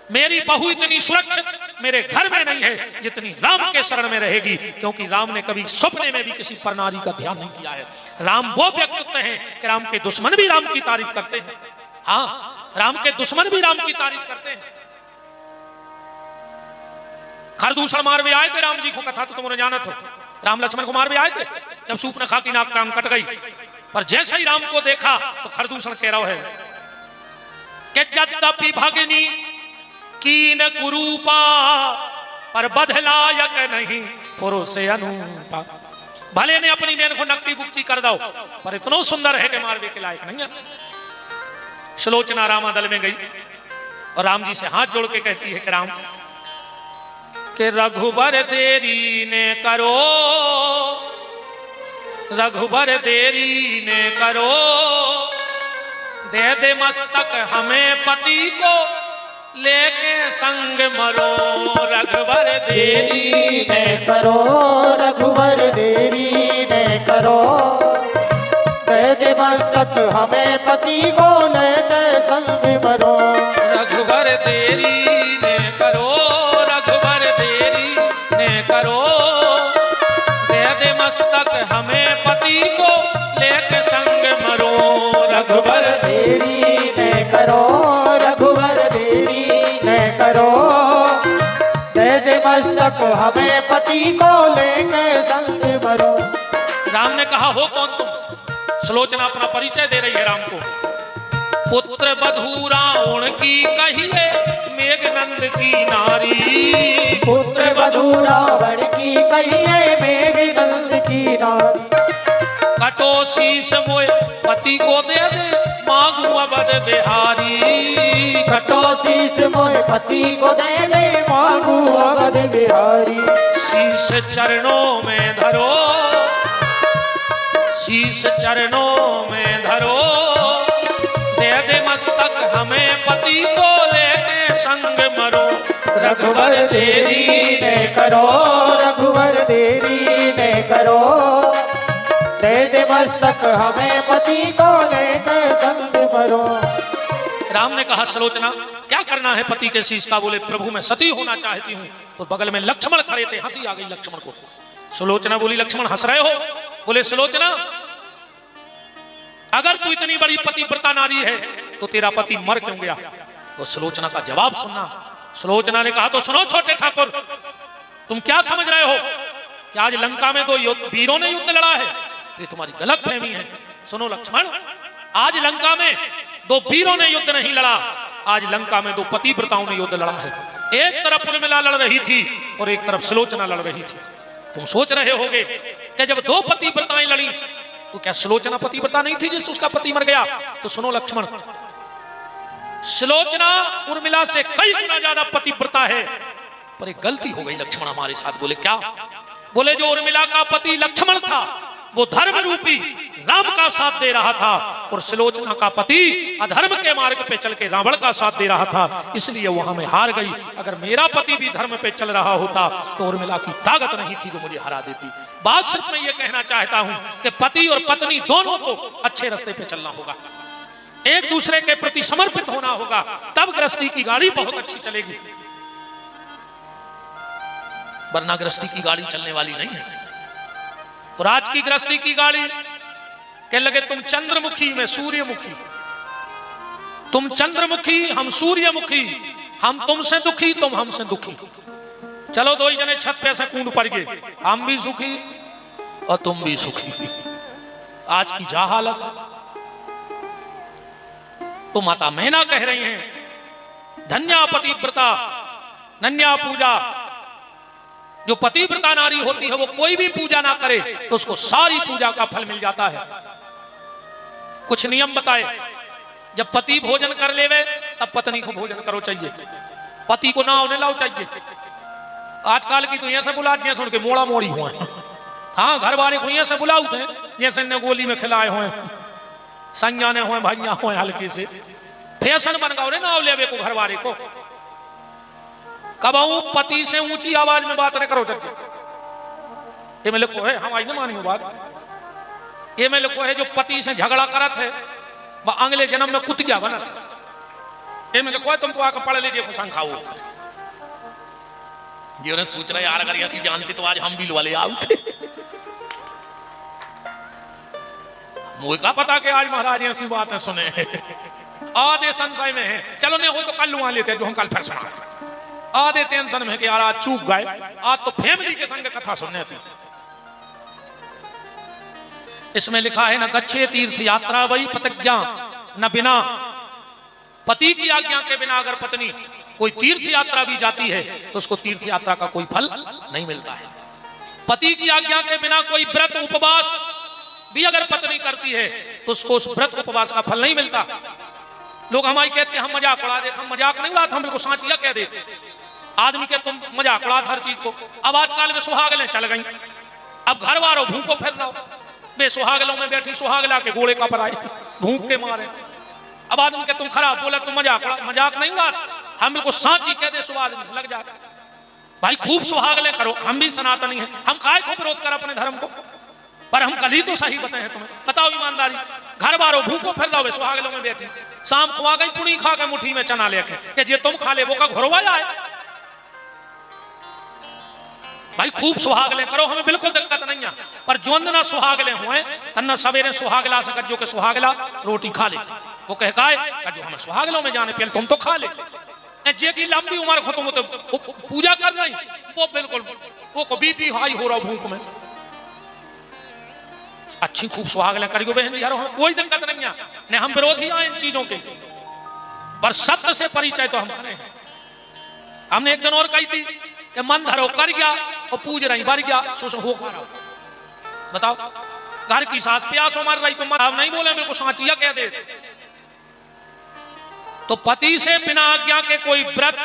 मेरी बहू इतनी सुरक्षित मेरे घर में नहीं है जितनी राम के शरण में रहेगी, क्योंकि राम ने कभी सपने में भी किसी परनारी का ध्यान नहीं किया है। राम वो व्यक्तित्व हैं कि राम के दुश्मन भी राम की तारीफ करते हैं। हाँ, राम के दुश्मन भी राम की तारीफ करते हैं। खरदूषण मार भी आए थे राम जी को, कथा तो तुमने जाना था। राम लक्ष्मण को मार भी आए थे जब सूर्पनखा की नाक कान कट गई। पर जैसे ही राम को देखा तो खरदूषण कह रहा है कि यद्यपि भगिनी कीन कुरूपा पर बधलायक नहीं पुरुष अनुपा। भले ने अपनी बहन को नकटी गुप्ती कर दो पर इतना सुंदर है कि मारवे के लायक नहीं है। सुलोचना रामादल में गई और राम जी से हाथ जोड़ के कहती है कि राम के रघुबर देरी ने करो, रघुबर देरी ने करो, दे दे मस्तक हमें पति को लेके संग मरो। रघुबर देरी ने करो, रघुबर देरी ने करो, दे दे मस्तक हमें पति को लेके संग मरो। रघुबर देरी ने करो, रघुबर देरी ने करो, दे दे मस्तक हमें पति को लेके संग मरो। रघुबर देरी ने करो, रघुबर देरी ने करो, दे दे मस्तक हमें पति को लेके संग मरो। राम ने कहा हो कौन तुम? सुलोचना अपना परिचय दे रही है राम को। पुत्र बधू रावण की कहिए मेघनंद की नारी, पुत्र बधू रावण की कहिए मेघनंद की नारी। कटो शीश मोए पति को दे दे मांगू अवध बिहारी, कटो शीश मोए पति को दे दे मांगू अवध बिहारी। शीश चरणों में धरो, शीश चरणों में धरो, दे दे मस्तक हमें पति को लेके संग मरो। रघुवर देरी ने करो, रघुवर देरी ने करो, दे दे मस्तक हमें पति को लेके संग मरो। राम ने कहा सुलोचना क्या करना है पति के शीश का? बोले प्रभु मैं सती होना चाहती हूँ। तो बगल में लक्ष्मण खड़े थे, हंसी आ गई लक्ष्मण को। सुलोचना बोली लक्ष्मण हंस रहे हो? बोले सुलोचना अगर तू इतनी बड़ी पतिव्रता नारी है तो तेरा पति मर क्यों गया? तो सुलोचना का जवाब सुनना। सुलोचना ने कहा तो सुनो छोटे ठाकुर, तुम क्या समझ रहे हो कि आज लंका में दो वीरों ने युद्ध लड़ा है? तो ये तुम्हारी गलत फहमी है। सुनो लक्ष्मण, आज लंका में दो वीरों ने युद्ध नहीं लड़ा, आज लंका में दो पतिव्रताओं ने युद्ध लड़ा है। एक तरफ उर्मिला लड़ रही थी और एक तरफ सुलोचना लड़ रही थी। तुम सोच रहे होगे कि जब दो पतिव्रताएं लड़ी तो क्या सुलोचना पतिव्रता नहीं थी जिससे उसका पति मर गया? तो सुनो लक्ष्मण, सुलोचना उर्मिला से कई गुना ज्यादा पतिव्रता है। पर एक गलती हो गई लक्ष्मण हमारे साथ। बोले क्या? बोले जो उर्मिला का पति लक्ष्मण था वो धर्म रूपी राम का साथ दे रहा था और सुलोचना का पति अधर्म के मार्ग पे चल के रावण का साथ दे रहा था, इसलिए वो हमें हार गई। अगर मेरा पति भी धर्म पे चल रहा होता तो उर्मिला की ताकत नहीं थी जो मुझे हरा देती। बात सिर्फ मैं ये कहना चाहता हूं कि पति और पत्नी दोनों को अच्छे रास्ते पे चलना होगा, एक दूसरे के प्रति समर्पित होना होगा, तब गृहस्थी की गाड़ी बहुत अच्छी चलेगी, वरना गृहस्थी की गाड़ी चलने वाली नहीं है। और आज की गृहस्थी की गाड़ी कह लगे तुम चंद्रमुखी में सूर्यमुखी, तुम चंद्रमुखी हम सूर्यमुखी, हम तुमसे दुखी तुम हमसे दुखी। चलो दो ही जने छत पे से कूद पड़ गए, हम भी सुखी और तुम भी सुखी। आज की जा हालत है। तो माता मैना कह रही हैं धन्या पतिव्रता नन्या पूजा। जो पतिव्रता नारी होती है वो कोई भी पूजा ना करे तो उसको सारी पूजा का फल मिल जाता है। कुछ नियम बताए, जब पति भोजन कर लेवे तब पत्नी को भोजन करो चाहिए, पति को ना होने लाओ चाहिए। आजकल की तो ऐसे बुला जैसे उनके मोड़ा मोड़ी हुए, हाँ घर वाले को ऐसे बुलाऊ थे जैसे ने गोली में खिलाए हुए, संज्ञा ने हुए भाइया हुए, हल्के से फैशन बन गए ना लेवे को घर वाले को। कबाऊ पति से ऊंची आवाज में बात न करो चाचा। ये में लिखो है, हम आज न मानियो बात। ये में लिखो है जो पति से झगड़ा करत है वह अगले जन्म में कुतिया बनत है। ये में लिखो है तुमको आकर पढ़ लीजिए कुछ खाओ। जी उन्हें सोच रहे यार अगर ऐसी जानती तो आज हम भी वाले आउते। मुझे का पता कि आज महाराज ऐसी बातें सुने आधे संशय में है। चलो नहीं हो तो कल लुआ लेते जो हम कल फिर सुना। आधे टेंशन में कि यार आज चूक गए, आज तो फैमिली के संग कथा सुनने थी। इसमें लिखा है न गच्छे तीर्थ यात्रा वही प्रतिज्ञा न बिना पति की आज्ञा के बिना अगर पत्नी कोई तीर्थ यात्रा भी जाती है तो उसको तीर्थ यात्रा का कोई फल नहीं मिलता है। पति की आज्ञा के बिना कोई व्रत उपवास भी अगर पत्नी करती है तो उसको उस व्रत उपवास का फल नहीं मिलता। लोग हमारी कहते हम मजाक उड़ा देते, हम मजाक नहीं उड़ाते, हम बिल्कुल साँचिया कह देते आदमी के तुम मजाक उड़ा हर चीज को। अब आजकल में सुहागलें चल गई, अब घर वालों भूखो फिर रहो, बे सुहागलों में बैठी सुहागला के गोले का पर आए भूख के मारे। अब आदमी के तुम खराब बोला, तुम मजाक नहीं उड़ा, हम बिल्कुल साँची कह दे, सुबह आदमी लग जाता। भाई खूब सुहागलें करो, हम भी सनातनी हैं, हम काय को विरोध कर अपने धर्म को, पर हम कल ही तो सही बताए हैं तुम्हें, बताओ ईमानदारी। घर बारो भूखो फिर रहो सुहागलों में बैठी, शाम को आ गई पुड़ी खा के मुट्ठी में चना लेके कि जे तुम खा ले वो का घरवा जाए। भाई खूब सुहागलें करो, हमें बिल्कुल दिक्कत नहीं है, पर जो ना सुहागलें हुए तन्ना सवेरे सुहागला से जो के सुहागला रोटी खा ले, वो कह का जो हमें सुहागलों में जाने पहले तुम तो खा ले, जे की लंबी उम्र को तुम तो पूजा कर रही, वो बिल्कुल वो को बीपी हाई हो रहा भूख में। अच्छी खूब सुहागलें करियो बहन यार, हमें कोई दिक्कत नहीं है, ने हम विरोधी आए इन चीजों के, पर सत्य से परिचय तो हम करें। हमने एक दिन और कही थी कि मन धरो कर गया और पूज रही बर गया सो हो खा रहा। बताओ घर की सास प्यासों मर रही तो मन नहीं बोले मेरे को साँचिया कह दे। तो पति से बिना आज्ञा के कोई व्रत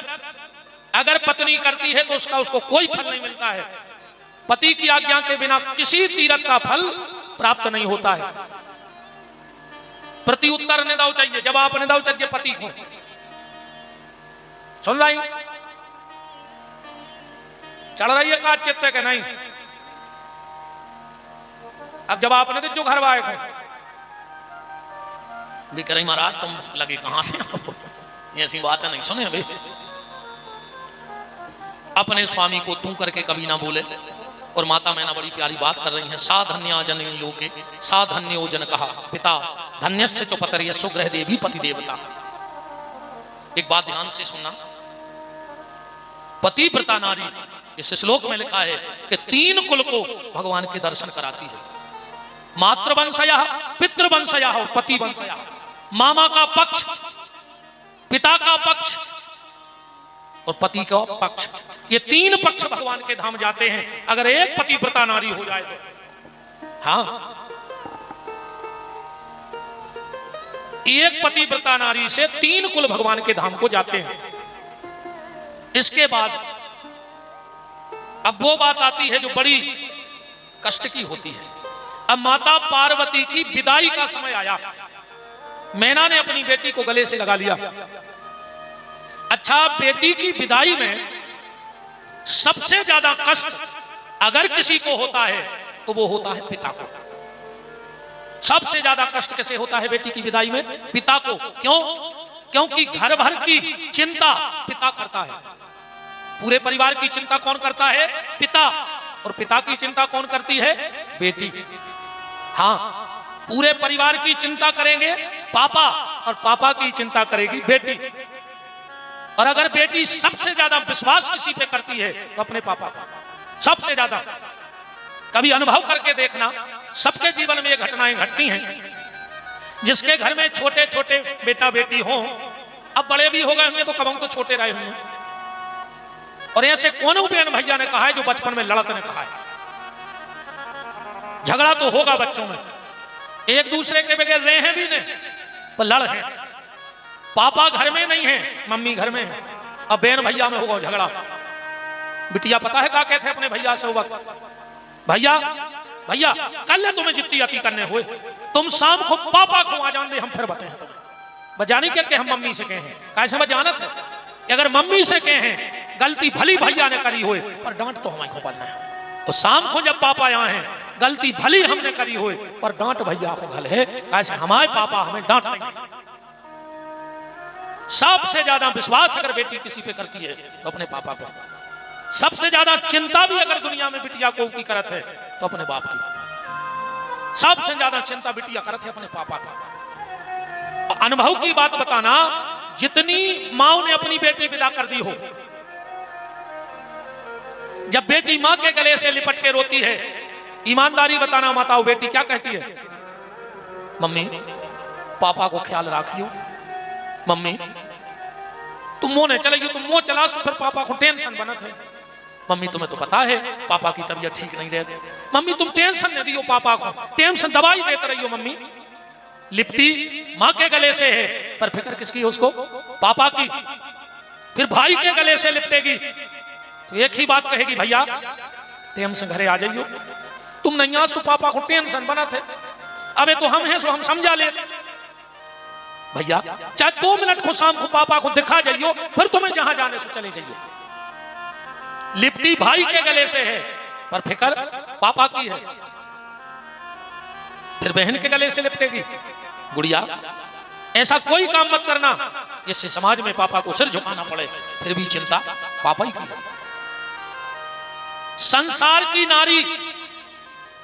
अगर पत्नी करती है तो उसको कोई फल नहीं मिलता है। पति की आज्ञा के बिना किसी तीर्थ का फल प्राप्त नहीं होता है। प्रति उत्तर ने दाव चाहिए, जवाब ने दाव चाहिए पति को। सुन रही चढ़ रही है का चित्त के नहीं, अब जवाब ने दे जो घर वाले को भी कह रही महाराज तुम लगे कहां से ऐसी बात है नहीं सुने भाई। अपने स्वामी को तू करके कभी ना बोले। और माता मैना बड़ी प्यारी बात कर रही है, साधन्या जन लोके साधन्यो जन कहा पिता धन्यस्य च पतर्य सुग्रह देवी पति देवता। एक बात ध्यान से सुनना, पतिव्रता नारी इस श्लोक में लिखा है कि 3 कुल को भगवान के दर्शन कराती है। मातृवंशया, पितृवंशया और पतिवंशया। मामा का पक्ष, पिता का पक्ष और पति का पक्ष, ये 3 पक्ष भगवान के धाम जाते हैं अगर एक पतिव्रता नारी हो जाए तो। हाँ, एक पतिव्रता नारी से 3 कुल भगवान के धाम को जाते हैं। इसके बाद अब वो बात आती है जो बड़ी कष्ट की होती है। अब माता पार्वती की विदाई का समय आया, मैना ने अपनी बेटी को गले से लगा लिया। अच्छा, बेटी की विदाई में सबसे ज्यादा कष्ट अगर किसी को होता है तो वो होता है पिता को। सबसे ज्यादा कष्ट कैसे होता है बेटी की विदाई में? पिता को। क्यों? क्योंकि घर भर की चिंता पिता करता है। पूरे परिवार की चिंता कौन करता है? पिता। और पिता की चिंता कौन करती है? बेटी। हाँ, पूरे परिवार की चिंता करेंगे पापा और पापा की चिंता करेगी बेटी। और अगर बेटी सबसे ज्यादा विश्वास किसी पे करती है तो अपने पापा का सबसे ज्यादा। कभी अनुभव करके देखना, सबके जीवन में ये घटनाएं घटती हैं। जिसके घर में छोटे छोटे बेटा बेटी हो, अब बड़े भी हो गए होंगे तो कब तो छोटे रहे होंगे। और ऐसे कौन बेन भैया ने कहा है जो बचपन में लड़त ने कहा है। झगड़ा तो होगा बच्चों में, एक दूसरे के बगैर रहे हैं भी नहीं, पर लड़ है। पापा घर में नहीं है, मम्मी घर में है, अब बेन भैया में होगा झगड़ा। बिटिया पता है क्या कहते हैं अपने भैया से वक्त, भैया भैया कल तुम्हें जितनी अति करने हुए, तुम शाम को पापा को आ जान दे, हम फिर बताए तुम्हें। बजानी कहते हम मम्मी से कहे, कैसे बजानत है कि अगर मम्मी से कहे गलती भली भैया ने करी हुए पर डांट तो हमें को पड़ना है। तो शाम को जब पापा यहाँ हैं, गलती भली हमने करी हुए पर डांट भैया को घल है, ऐसे हमारे पापा हमें डांट देंगे। सबसे ज्यादा विश्वास अगर बेटी किसी पे करती है तो अपने पापा पे। सबसे ज्यादा चिंता भी अगर दुनिया में बिटिया को की करत है तो अपने बाप की। सबसे ज्यादा चिंता बिटिया करत है अपने पापा का। अनुभव की बात बताना, जितनी माओ ने अपनी बेटी विदा कर दी हो, जब बेटी मां के गले से लिपट के रोती है, ईमानदारी बताना माताओ, बेटी क्या कहती है? मम्मी पापा को ख्याल रखियो, मम्मी तुम मोह ने चलेगी, तुम मोह चला सो फिर पापा को टेंशन बनत है। मम्मी तुम्हें तो पता है पापा की तबीयत ठीक नहीं रहती, मम्मी तुम टेंशन नहीं दियो पापा को, टेंशन दवाई देते रहियो मम्मी। लिपटी मां के गले से है, पर फिक्र किसकी है उसको? पापा की। फिर भाई के गले से लिपटेगी तो एक ही बात कहेगी, भैया टेम से घरे आ जाइयो, तुम नहीं आ सो पापा को टेंशन बना थे, अबे तो हम हैं सो हम समझा ले। भैया चाहे 2 मिनट को शाम को पापा को दिखा जाइयो, फिर तुम्हें जहां जाने से चले जाइयो। लिपटी भाई के गले से है, पर फिक्र पापा की है। फिर बहन के गले से लिपटेगी, गुड़िया ऐसा कोई काम मत करना जिससे समाज में पापा को सिर झुकाना पड़े, फिर भी चिंता पापा ही की है। संसार की नारी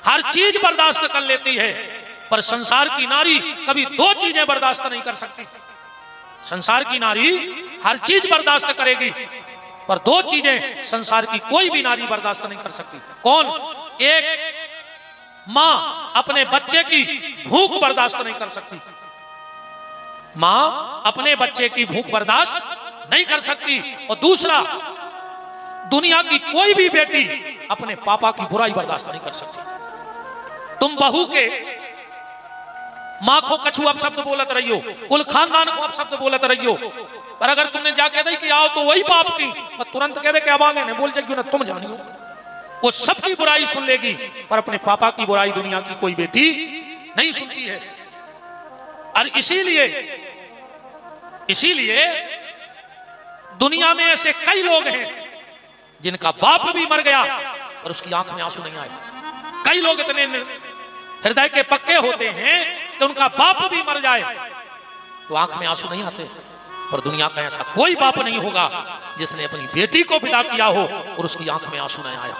हर चीज बर्दाश्त कर लेती है, पर संसार की नारी कभी 2 चीजें बर्दाश्त नहीं कर सकती। संसार की नारी हर चीज बर्दाश्त करेगी, पर 2 चीजें संसार की कोई भी नारी बर्दाश्त नहीं कर सकती। कौन? एक, मां अपने बच्चे की भूख बर्दाश्त नहीं कर सकती। मां अपने बच्चे की भूख बर्दाश्त नहीं कर सकती। और दूसरा, दुनिया की कोई भी बेटी अपने पापा की बुराई बर्दाश्त नहीं कर सकती। तुम बहू के मां को कछु अपशब्द बोलत रहियो, कुल खानदान को अपशब्द बोलत रहियो, पर अगर तुमने जाके दई कि आओ तो वही बाप की, तो तुरंत कह दे कि अब आगे ने बोल जाइयो ना तुम जानियो। वो सबकी बुराई सुन लेगी, पर अपने पापा की बुराई दुनिया की कोई बेटी नहीं सुनती है। और इसीलिए दुनिया में ऐसे कई लोग हैं जिनका बाप भी मर गया और उसकी आंख में आंसू नहीं आए। कई लोग इतने हृदय के पक्के होते हैं कि उनका बाप भी मर जाए तो आंख में आंसू नहीं आते। पर दुनिया का ऐसा कोई बाप नहीं होगा जिसने अपनी बेटी को विदा किया हो और उसकी आंख में आंसू नहीं आया।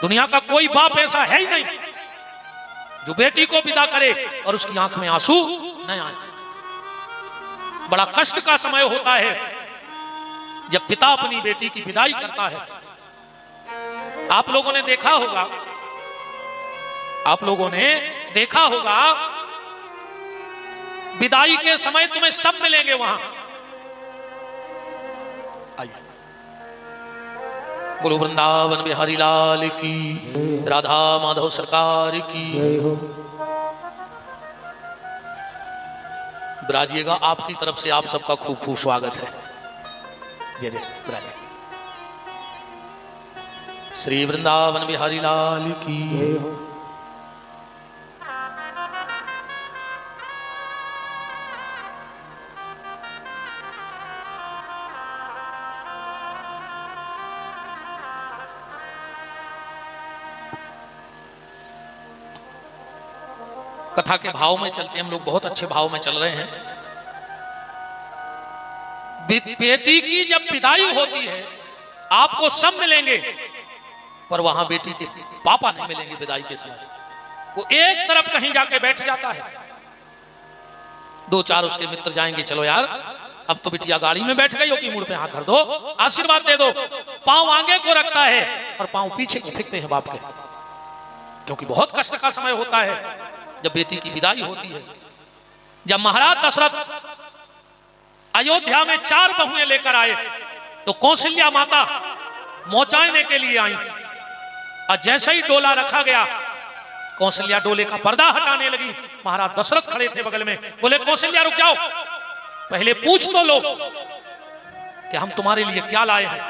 दुनिया का कोई बाप ऐसा है ही नहीं जो बेटी को विदा करे और उसकी आंख में आंसू नहीं आए। बड़ा कष्ट का समय होता है जब पिता अपनी बेटी की विदाई करता है। आप लोगों ने देखा होगा विदाई के समय तुम्हें सब मिलेंगे वहां। आइए, बोलो वृंदावन बिहारी लाल की, राधा माधव सरकार की। विराजिएगा, आपकी तरफ से आप सबका खूब खूब स्वागत है। जय जय विराजिए। श्री वृंदावन बिहारी लाल की। कथा के भाव में चलते हम लोग, बहुत अच्छे भाव में चल रहे हैं। बेटी की जब विदाई होती है आपको सब मिलेंगे, पर वहां बेटी के पापा नहीं मिलेंगे। विदाई के समय वो एक तरफ कहीं जाके बैठ जाता है। 2-4 उसके मित्र जाएंगे, चलो यार अब तो बिटिया गाड़ी में बैठ गई होगी, मुड़ पे हाथ धर दो, आशीर्वाद दे दो। पांव आगे को रखता है और पांव पीछे को फेंकते हैं बाप के, क्योंकि बहुत कष्ट का समय होता है जब बेटी की विदाई होती है। जब महाराज दशरथ अयोध्या में 4 बहुएं लेकर आए तो कौशल्या माता मोचाने के लिए आई, और जैसे ही डोला रखा गया कौशल्या डोले का पर्दा हटाने लगी। महाराज दशरथ खड़े थे बगल में, बोले कौशल्या रुक जाओ, पहले पूछ तो लो कि हम तुम्हारे लिए क्या लाए हैं।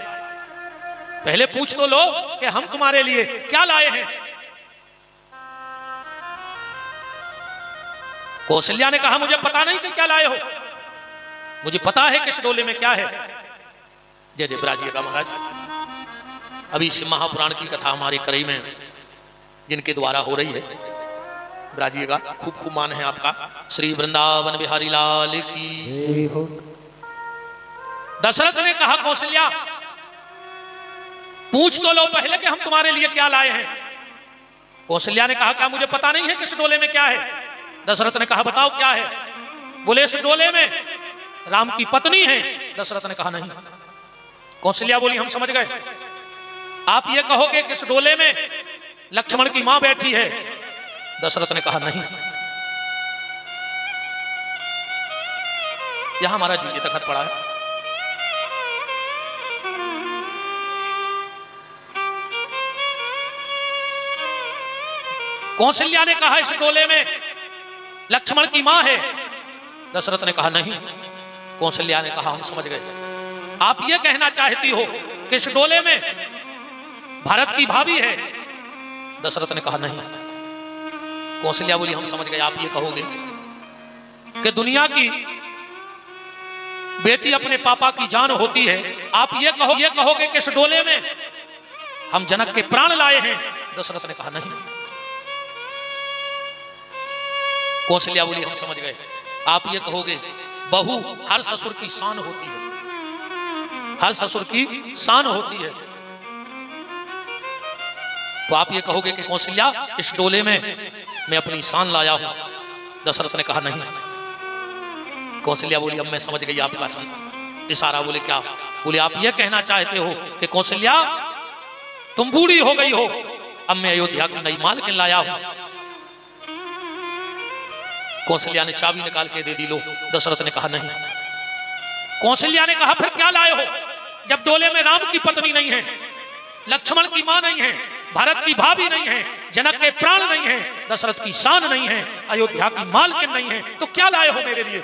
पहले पूछ तो लो कि हम तुम्हारे लिए क्या लाए हैं। कौशल्या ने कहा मुझे पता नहीं कि क्या लाए हो, मुझे पता है किस डोले में क्या है। जय जय विराजिएगा महाराज। अभी इस महापुराण की कथा हमारी कड़ी में जिनके द्वारा हो रही है, विराजिएगा, खूब खूब मान है आपका। श्री वृंदावन बिहारी लाल की। दशरथ ने कहा कौशल्या पूछ तो लो पहले कि हम तुम्हारे लिए क्या लाए हैं। कौशल्या ने कहा क्या मुझे पता नहीं है किस डोले में क्या है। दशरथ ने कहा बताओ क्या है। बोले इस डोले में राम की पत्नी है। दशरथ ने कहा नहीं। कौशल्या बोली हम समझ गए, आप ये कहोगे कि इस डोले में लक्ष्मण की मां बैठी है। दशरथ ने कहा नहीं। यहां महाराज जी ये तखत पड़ा है। कौशल्या ने कहा इस डोले में लक्ष्मण की मां है। दशरथ ने कहा नहीं। कौशल्या ने कहा हम समझ गए, आप ये कहना चाहती हो कि इस डोले में भारत की भाभी है। दशरथ ने कहा नहीं। कौशल्या बोली हम समझ गए, आप ये कहोगे कि दुनिया की बेटी अपने पापा की जान होती है। आप ये कहोगे कि इस डोले में हम जनक के प्राण लाए हैं। दशरथ ने कहा नहीं। कौशल्या बोली हम समझ गए, आप ये कहोगे बहू हर ससुर की शान होती है, हर ससुर की शान होती है। तो आप ये कहोगे कि कौशल्या इस डोले में मैं अपनी शान लाया हूं। दशरथ ने कहा नहीं। कौशल्या बोली अब मैं समझ गई आपका इशारा। बोले क्या? बोले आप ये कहना चाहते हो कि कौशल्या तुम बूढ़ी हो गई हो, अब मैं अयोध्या की नई मालकिन लाया हूं। कौशल्या ने चाबी निकाल के दे दी, लो। दशरथ ने कहा नहीं। कौशल्या ने कहा फिर क्या लाए हो, जब डोले में राम की पत्नी नहीं है, लक्ष्मण की मां नहीं है, भारत की भाभी नहीं है, जनक के प्राण नहीं है, दशरथ की शान नहीं है, अयोध्या की मालकिन नहीं है, तो क्या लाए हो मेरे लिए?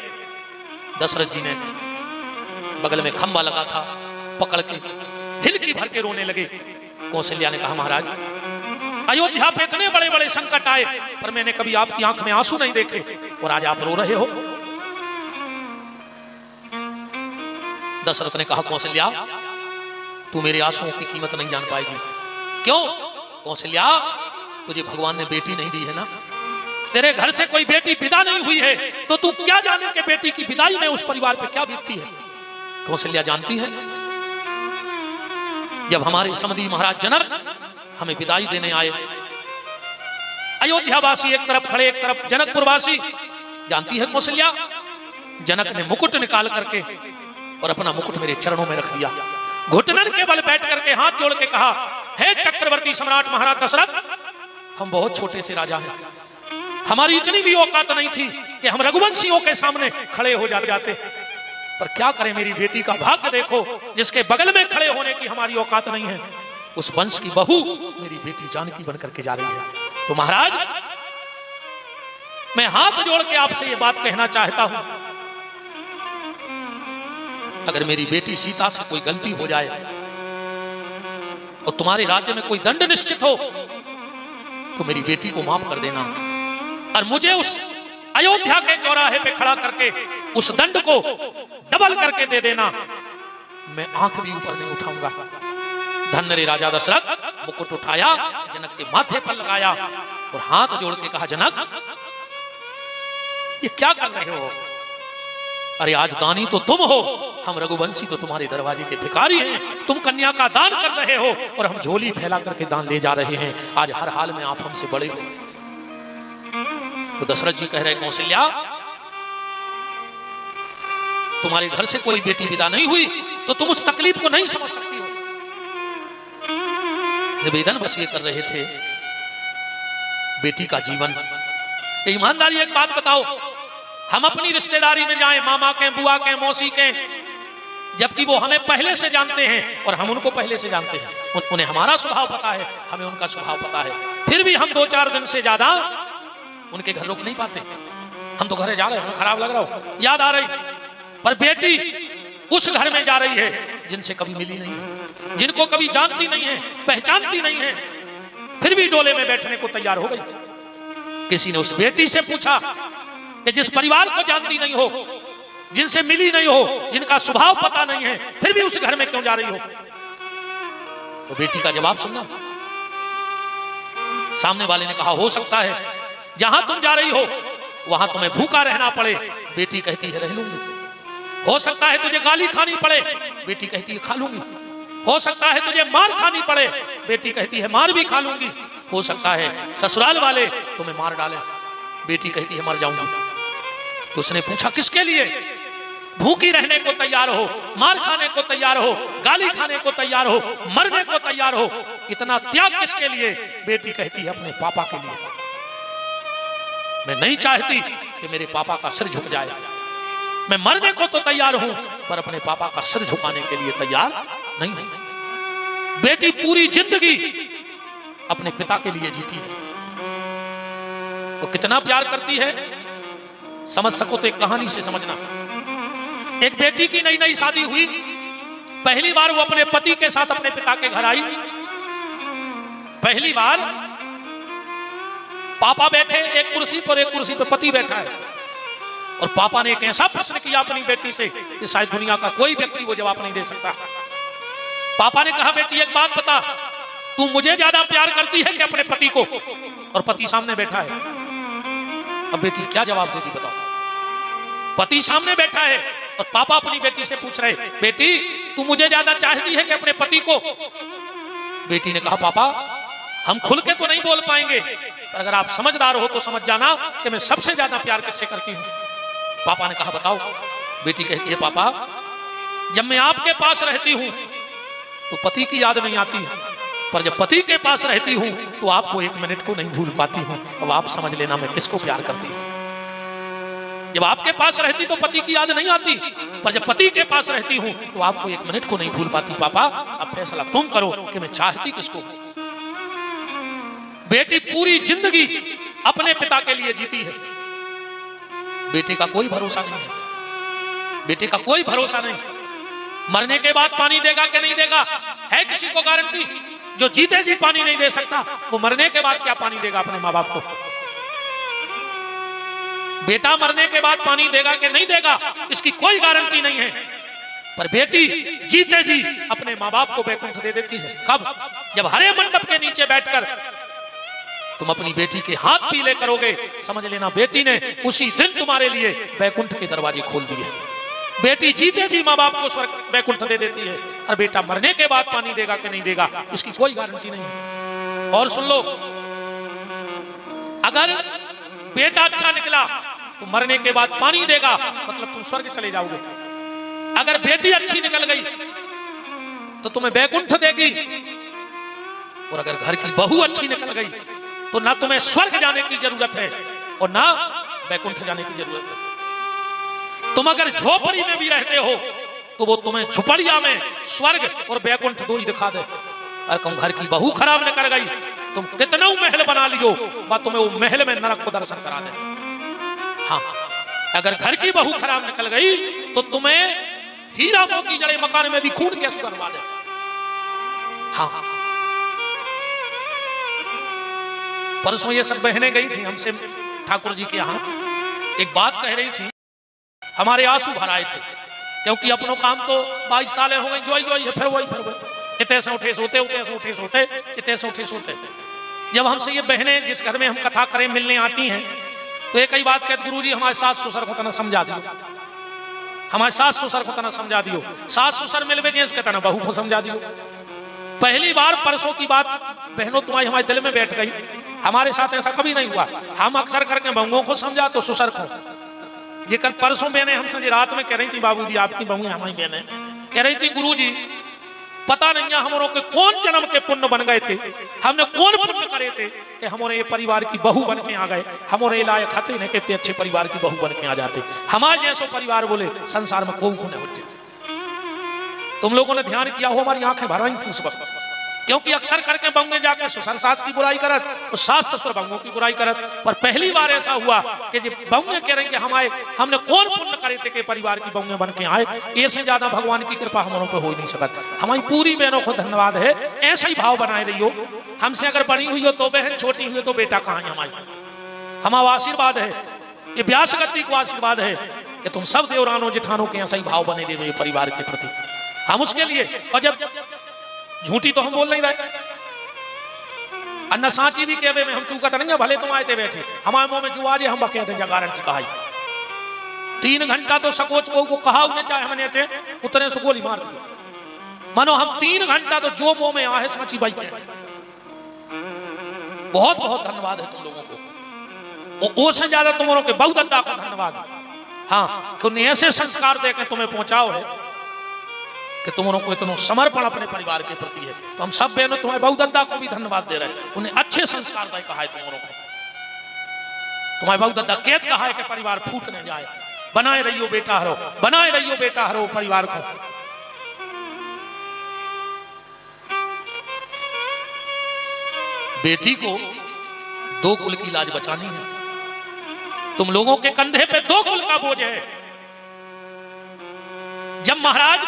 दशरथ जी ने बगल में खंबा लगा था पकड़ के हिलकी भर के रोने लगे। कौशल्या ने कहा महाराज अयोध्या पे इतने बड़े बड़े संकट आए, पर मैंने कभी आपकी आंख में आंसू नहीं देखे, और आज आप रो रहे हो। दशरथ ने कहा कौशल्या तू मेरे आंसुओं की कीमत नहीं जान पाएगी। क्यों? कौशल्या तुझे भगवान ने बेटी नहीं दी है ना, तेरे घर से कोई बेटी विदा नहीं हुई है, तो तू क्या जाने कि बेटी की विदाई में उस परिवार पे क्या बीतती है। कौशल्या जानती है जब हमारे समधी महाराज जनक हमें विदाई देने आए, अयोध्यावासी एक तरफ खड़े एक तरफ जनकपुरवासी, जानती है कौशल्या जनक ने मुकुट निकाल करके और अपना मुकुट मेरे चरणों में रख दिया, घुटनन के बल बैठ करके हाथ जोड़ के कहा हे चक्रवर्ती सम्राट महाराज दशरथ, हम बहुत छोटे से राजा हैं, हमारी इतनी भी औकात नहीं थी कि हम रघुवंशियों के सामने खड़े हो जाते, पर क्या करें मेरी बेटी का भाग्य देखो, जिसके बगल में खड़े होने की हमारी औकात नहीं है, उस वंश की बहू मेरी बेटी जानकी बनकर के जा रही है। तो महाराज मैं हाथ जोड़ के आपसे ये बात कहना चाहता हूं, अगर मेरी बेटी सीता से कोई गलती हो जाए और तुम्हारे राज्य में कोई दंड निश्चित हो तो मेरी बेटी को माफ कर देना, और मुझे उस अयोध्या के चौराहे पे खड़ा करके उस दंड को डबल करके दे देना, मैं आंख भी ऊपर नहीं उठाऊंगा। धन्य रे राजा दशरथ, मुकुट उठाया, जनक के माथे पर लगाया और हाथ जोड़ के कहा जनक ये क्या कर रहे हो? अरे आज दानी तो तुम हो, हम रघुवंशी तो तुम्हारे दरवाजे के भिखारी हैं, तुम कन्या का दान कर रहे हो और हम झोली फैला करके दान ले जा रहे हैं, आज हर हाल में आप हमसे बड़े हो। तो दशरथ जी कह रहे कौशल्या तुम्हारे घर से कोई बेटी विदा नहीं हुई तो तुम उस तकलीफ को नहीं समझ सकती हो। निवेदन बस ये कर रहे थे बेटी का जीवन। ईमानदारी एक बात बताओ, हम अपनी रिश्तेदारी में जाएं, मामा के, बुआ के, मौसी के, जबकि वो हमें पहले से जानते हैं और हम उनको पहले से जानते हैं, उन्हें हमारा स्वभाव पता है, हमें उनका स्वभाव पता है, फिर भी हम 2-4 दिन से ज्यादा उनके घर रुक नहीं पाते। हम तो घर जा रहे हैं, हमें खराब लग रहा हो, याद आ रही, पर बेटी उस घर में जा रही है जिनसे कभी मिली नहीं है, जिनको कभी जानती नहीं है, पहचानती नहीं है, फिर भी डोले में बैठने को तैयार हो गई। किसी ने उस बेटी से पूछा कि जिस परिवार को जानती नहीं हो, जिनसे मिली नहीं हो, जिनका स्वभाव पता नहीं है, फिर भी उस घर में क्यों जा रही हो? तो बेटी का जवाब सुनना। सामने वाले ने कहा हो सकता है जहां तुम जा रही हो वहां तुम्हें भूखा रहना पड़े। बेटी कहती है रह लूंगी। हो सकता है तुझे गाली खानी पड़े, बेटी कहती है खा लूंगी। हो सकता है तुझे मार खानी पड़े, बेटी कहती है मार भी खा लूंगी। हो सकता है ससुराल वाले तुम्हें मार डालें, बेटी कहती है मर जाऊंगी। तो उसने पूछा किसके लिए? भूखी रहने को तैयार हो, मार खाने को तैयार हो, गाली खाने को तैयार हो, मरने को तैयार हो, इतना त्याग किसके लिए? बेटी कहती है अपने पापा के लिए। मैं नहीं चाहती कि मेरे पापा का सिर झुक जाए, मैं मरने को तो तैयार हूं पर अपने पापा का सिर झुकाने के लिए तैयार नहीं हूं। बेटी पूरी जिंदगी अपने पिता के लिए जीती है, तो कितना प्यार करती है समझ सको तो एक कहानी से समझना। एक बेटी की नई नई शादी हुई, पहली बार वो अपने पति के साथ अपने पिता के घर आई। पहली बार पापा बैठे एक कुर्सी पर, एक कुर्सी पर पति बैठा है। और पापा ने एक ऐसा प्रश्न किया अपनी बेटी से कि शायद दुनिया का कोई व्यक्ति वो जवाब नहीं दे सकता। पापा ने कहा, बेटी एक बात बता, तू मुझे ज्यादा प्यार करती है कि अपने पति को? और पति सामने बैठा है। अब बेटी क्या जवाब देगी बताओ? पति सामने बैठा है और पापा अपनी बेटी से पूछ रहे, बेटी तू मुझे ज्यादा चाहती है कि अपने पति को? बेटी ने कहा, पापा हम खुल के तो नहीं बोल पाएंगे, पर अगर आप समझदार हो तो समझ जाना कि मैं सबसे ज्यादा प्यार किससे करती हूं। पापा ने कहा, बताओ। बेटी कहती है, पापा जब मैं आपके पास रहती हूं तो पति की याद नहीं आती, पर जब पति के पास रहती हूं तो आपको एक मिनट को नहीं भूल पाती हूं। अब आप समझ लेना मैं किसको प्यार करती हूं। जब आपके पास रहती तो पति की याद नहीं आती, पर जब पति के पास रहती हूं तो आपको एक मिनट को नहीं भूल पाती। पापा अब फैसला तुम करो कि मैं चाहती किसको। बेटी पूरी जिंदगी अपने पिता के लिए जीती है। बेटे का कोई भरोसा नहीं है, बेटे का कोई भरोसा नहीं। मरने के बाद पानी देगा कि नहीं देगा, है किसी को गारंटी? जो जीते जी पानी नहीं दे सकता, वो मरने के बाद क्या पानी देगा अपने माँ बाप को? बेटा मरने के बाद पानी देगा कि नहीं देगा, इसकी कोई गारंटी नहीं है। पर बेटी जीते जी अपने माँ बाप को बैकुंठ दे देती है। कब? जब हरे मंडप के नीचे बैठकर तुम अपनी बेटी के हाथ पीले करोगे, समझ लेना बेटी ने उसी दिन तुम्हारे लिए बैकुंठ के दरवाजे खोल दिए। बेटी जीते जी माँ बाप को स्वर्ग बैकुंठ दे देती है, और बेटा मरने के बाद पानी देगा कि नहीं देगा, इसकी कोई गारंटी नहीं है। और सुन लो, अगर बेटा अच्छा निकला तो मरने के बाद पानी देगा, मतलब तुम स्वर्ग चले जाओगे। अगर बेटी अच्छी निकल गई तो तुम्हें बैकुंठ देगी, और अगर घर की बहू अच्छी निकल गई तो ना तुम्हें स्वर्ग जाने की जरूरत है और ना बैकुंठ जाने की जरूरत है। तुम अगर झोपड़ी में भी रहते हो तो वो तुम्हें झुपड़िया में स्वर्ग और बैकुंठ दो ही दिखा दे। और तुम घर की बहू खराब निकल गई, तुम कितना महल बना लियो, वह तुम्हें वो महल में नरक को दर्शन करा दे। हाँ, अगर घर की बहू खराब निकल गई तो तुम्हें हीरा मोती जड़े मकान में भी खून गैस करवा दे। हाँ, परसों ये सब बहनें गई थी हमसे ठाकुर जी के यहाँ, एक बात कह रही थी, हमारे आंसू भर आए थे, क्योंकि अपनों काम तो 22 साल हो गए, जो है फिर वही इतने से उठे सोते, उतने से उठे सोते, इतने से उठे सोते। जब हमसे ये बहनें जिस घर में हम कथा करें मिलने आती हैं तो एक ही बात कहते, गुरुजी हमारे सास ससुर को तना समझा दियो, हमारे सास ससुर को तना समझा दियो। सास ससुर मिलवे जी कहता ना बहू को समझा दियो। पहली बार परसों की बात बहनों तुम्हारी हमारे दिल में बैठ गई। हमारे साथ ऐसा कभी नहीं हुआ, हम अक्सर करके बहुओं को समझा तो ससुर को। जेकर परसों बहने हमसे रात में कह रही थी, बाबूजी आपकी बहू हमारी बहने कह रही थी, गुरुजी पता नहीं है हमारों के कौन जन्म के पुण्य बन गए थे, हमने कौन पुण्य करे थे कि हमारे ये परिवार की बहू बन के आ गए। हमारे लायक खाते नहीं कहते अच्छे परिवार की बहू बन के आ जाते। हमारे जैसो परिवार बोले संसार में कोई गुने होते। तुम लोगों ने ध्यान किया हो, हमारी आंखें भर रही थी उस वक्त, क्योंकि अक्सर करके बहू जाके ससुर सास की बुराई करत और सास ससुर बहू की बुराई करत। पर पहली बार ऐसा हुआ कि जब बहू कह रहे कि हमने कौन पुण्य करे थे कि परिवार की बहू बन के आए, ऐसे ज्यादा भगवान की कृपा हमारों पे हो ही नहीं सकत। हमारी पूरी बहनों को धन्यवाद है, ऐसा ही भाव बनाए रही हो। हमसे अगर बड़ी हुई हो तो बहन, छोटी हुई हो तो बेटा कहाँ है हमारी। हमारा आशीर्वाद है, ये व्यास गति को आशीर्वाद है कि तुम सब देवरानों जेठानों के ऐसा ही भाव बने देवे परिवार के प्रति। हम उसके लिए, और जब झूठी तो हम बोल नहीं रहे, अन्ना सांची भी कहवे में हम चूका तो नहीं है, भले तुम आए थे बैठे हमारे मुंह में जो आज हम बके थे गारंटी कहा 3 घंटा तो सकोच को कहा उन्हें चाहे हमने चे उतने से गोली मार दी। मानो हम 3 घंटा तो जो मुंह में आए सांची भाई के। बहुत बहुत धन्यवाद है तुम लोगों को, उससे ज्यादा तुम लोगों के बहुत अद्दा को धन्यवाद। हाँ, कि उन्हें ऐसे संस्कार देकर तुम्हें पहुंचाओ है कि तुम लोगों को इतना समर्पण अपने परिवार के प्रति है। तो हम सब बहनों तुम्हारे बहुदत्ता को भी धन्यवाद दे रहे हैं, उन्हें अच्छे संस्कार दे कहा है तुम लोगों को। तुम्हारे बहुदत्ता केत कहा है कि परिवार फूट न जाए, बनाए रहियो बेटा हरो, बनाए रहियो बेटा हरो परिवार को। बेटी को 2 कुल की लाज बचानी है, तुम लोगों के कंधे पे 2 कुल का बोझ है। जब महाराज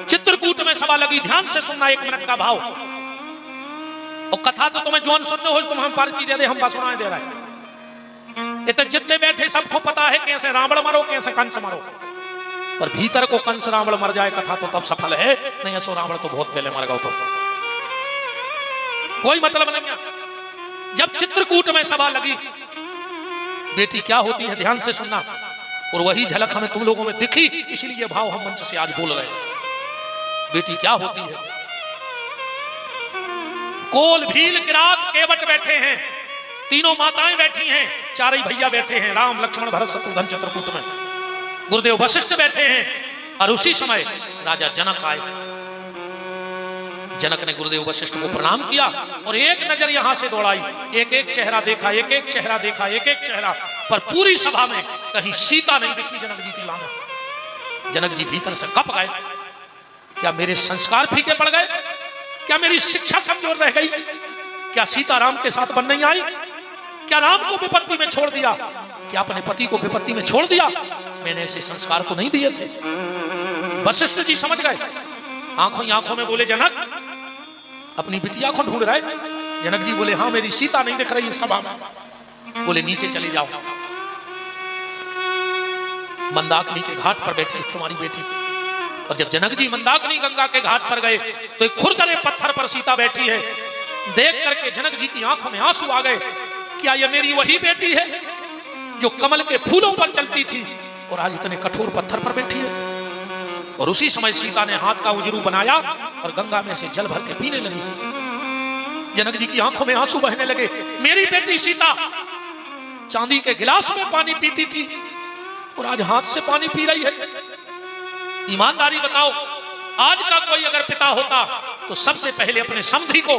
चित्रकूट में सभा लगी, ध्यान से सुनना 1 मिनट का भाव, और कथा तो तुम्हें जौन सुनते हो तुम हम पर्ची दे दे, हम बस सुनाए दे रहे हैं। ये तो जितने बैठे सबको पता है कैसे रावण मरो कैसे कंस मरो, पर भीतर को कंस रावण मर जाए कथा तो तब सफल है, नहीं ऐसो रावण तो बहुत पहले मर गया, तो कोई मतलब नहीं है। जब चित्रकूट में सभा लगी, बेटी क्या होती है ध्यान से सुनना, और वही झलक हमें तुम लोगों में दिखी, इसलिए भाव हम मंच से आज बोल रहे हैं। बेटी क्या होती है? कोल भील किरात केवट बैठे हैं, तीनों माताएं बैठी हैं, 4 भैया बैठे हैं, राम लक्ष्मण भरत शत्रुघ्न चित्रकूट में, गुरुदेव वशिष्ठ बैठे हैं, और उसी समय राजा जनक आए। जनक ने गुरुदेव वशिष्ठ को प्रणाम किया और एक नजर यहां से दौड़ाई, एक एक चेहरा देखा, एक एक चेहरा देखा, एक एक चेहरा, पर पूरी सभा में कहीं सीता नहीं दिखी जनक जी की लाने। जनक जी भीतर से कप गए, क्या मेरे संस्कार फीके पड़ गए? क्या मेरी शिक्षा कमजोर रह गई? क्या सीता राम के साथ बन नहीं आई? क्या राम को विपत्ति में छोड़ दिया? क्या अपने पति को विपत्ति में छोड़ दिया? मैंने ऐसे संस्कार तो नहीं दिए थे। वशिष्ठ जी समझ गए, आंखों ही आंखों में बोले, जनक अपनी बिटिया को ढूंढ रहे? जनक जी बोले, हाँ मेरी सीता नहीं दिख रही इस सभा में। बोले नीचे चले जाओ, मंदाकिनी के घाट पर बैठी है तुम्हारी बेटी। और जब जनक जी मंदाकिनी गंगा के घाट पर गए तो एक खुरदरे पत्थर पर सीता बैठी है। देख करके जनक जी की आंखों में आंसू आ गए, क्या यह मेरी वही बेटी है जो कमल के फूलों पर चलती थी और आज इतने कठोर पत्थर पर बैठी है? और उसी समय सीता ने हाथ का उजरू बनाया और गंगा में से जल भर के पीने लगी। जनक जी की आंखों में आंसू बहने लगे, मेरी बेटी सीता चांदी के गिलास में पानी पीती थी और आज हाथ से पानी पी रही है। ईमानदारी बताओ, आज का कोई अगर पिता होता तो सबसे पहले अपने समधी को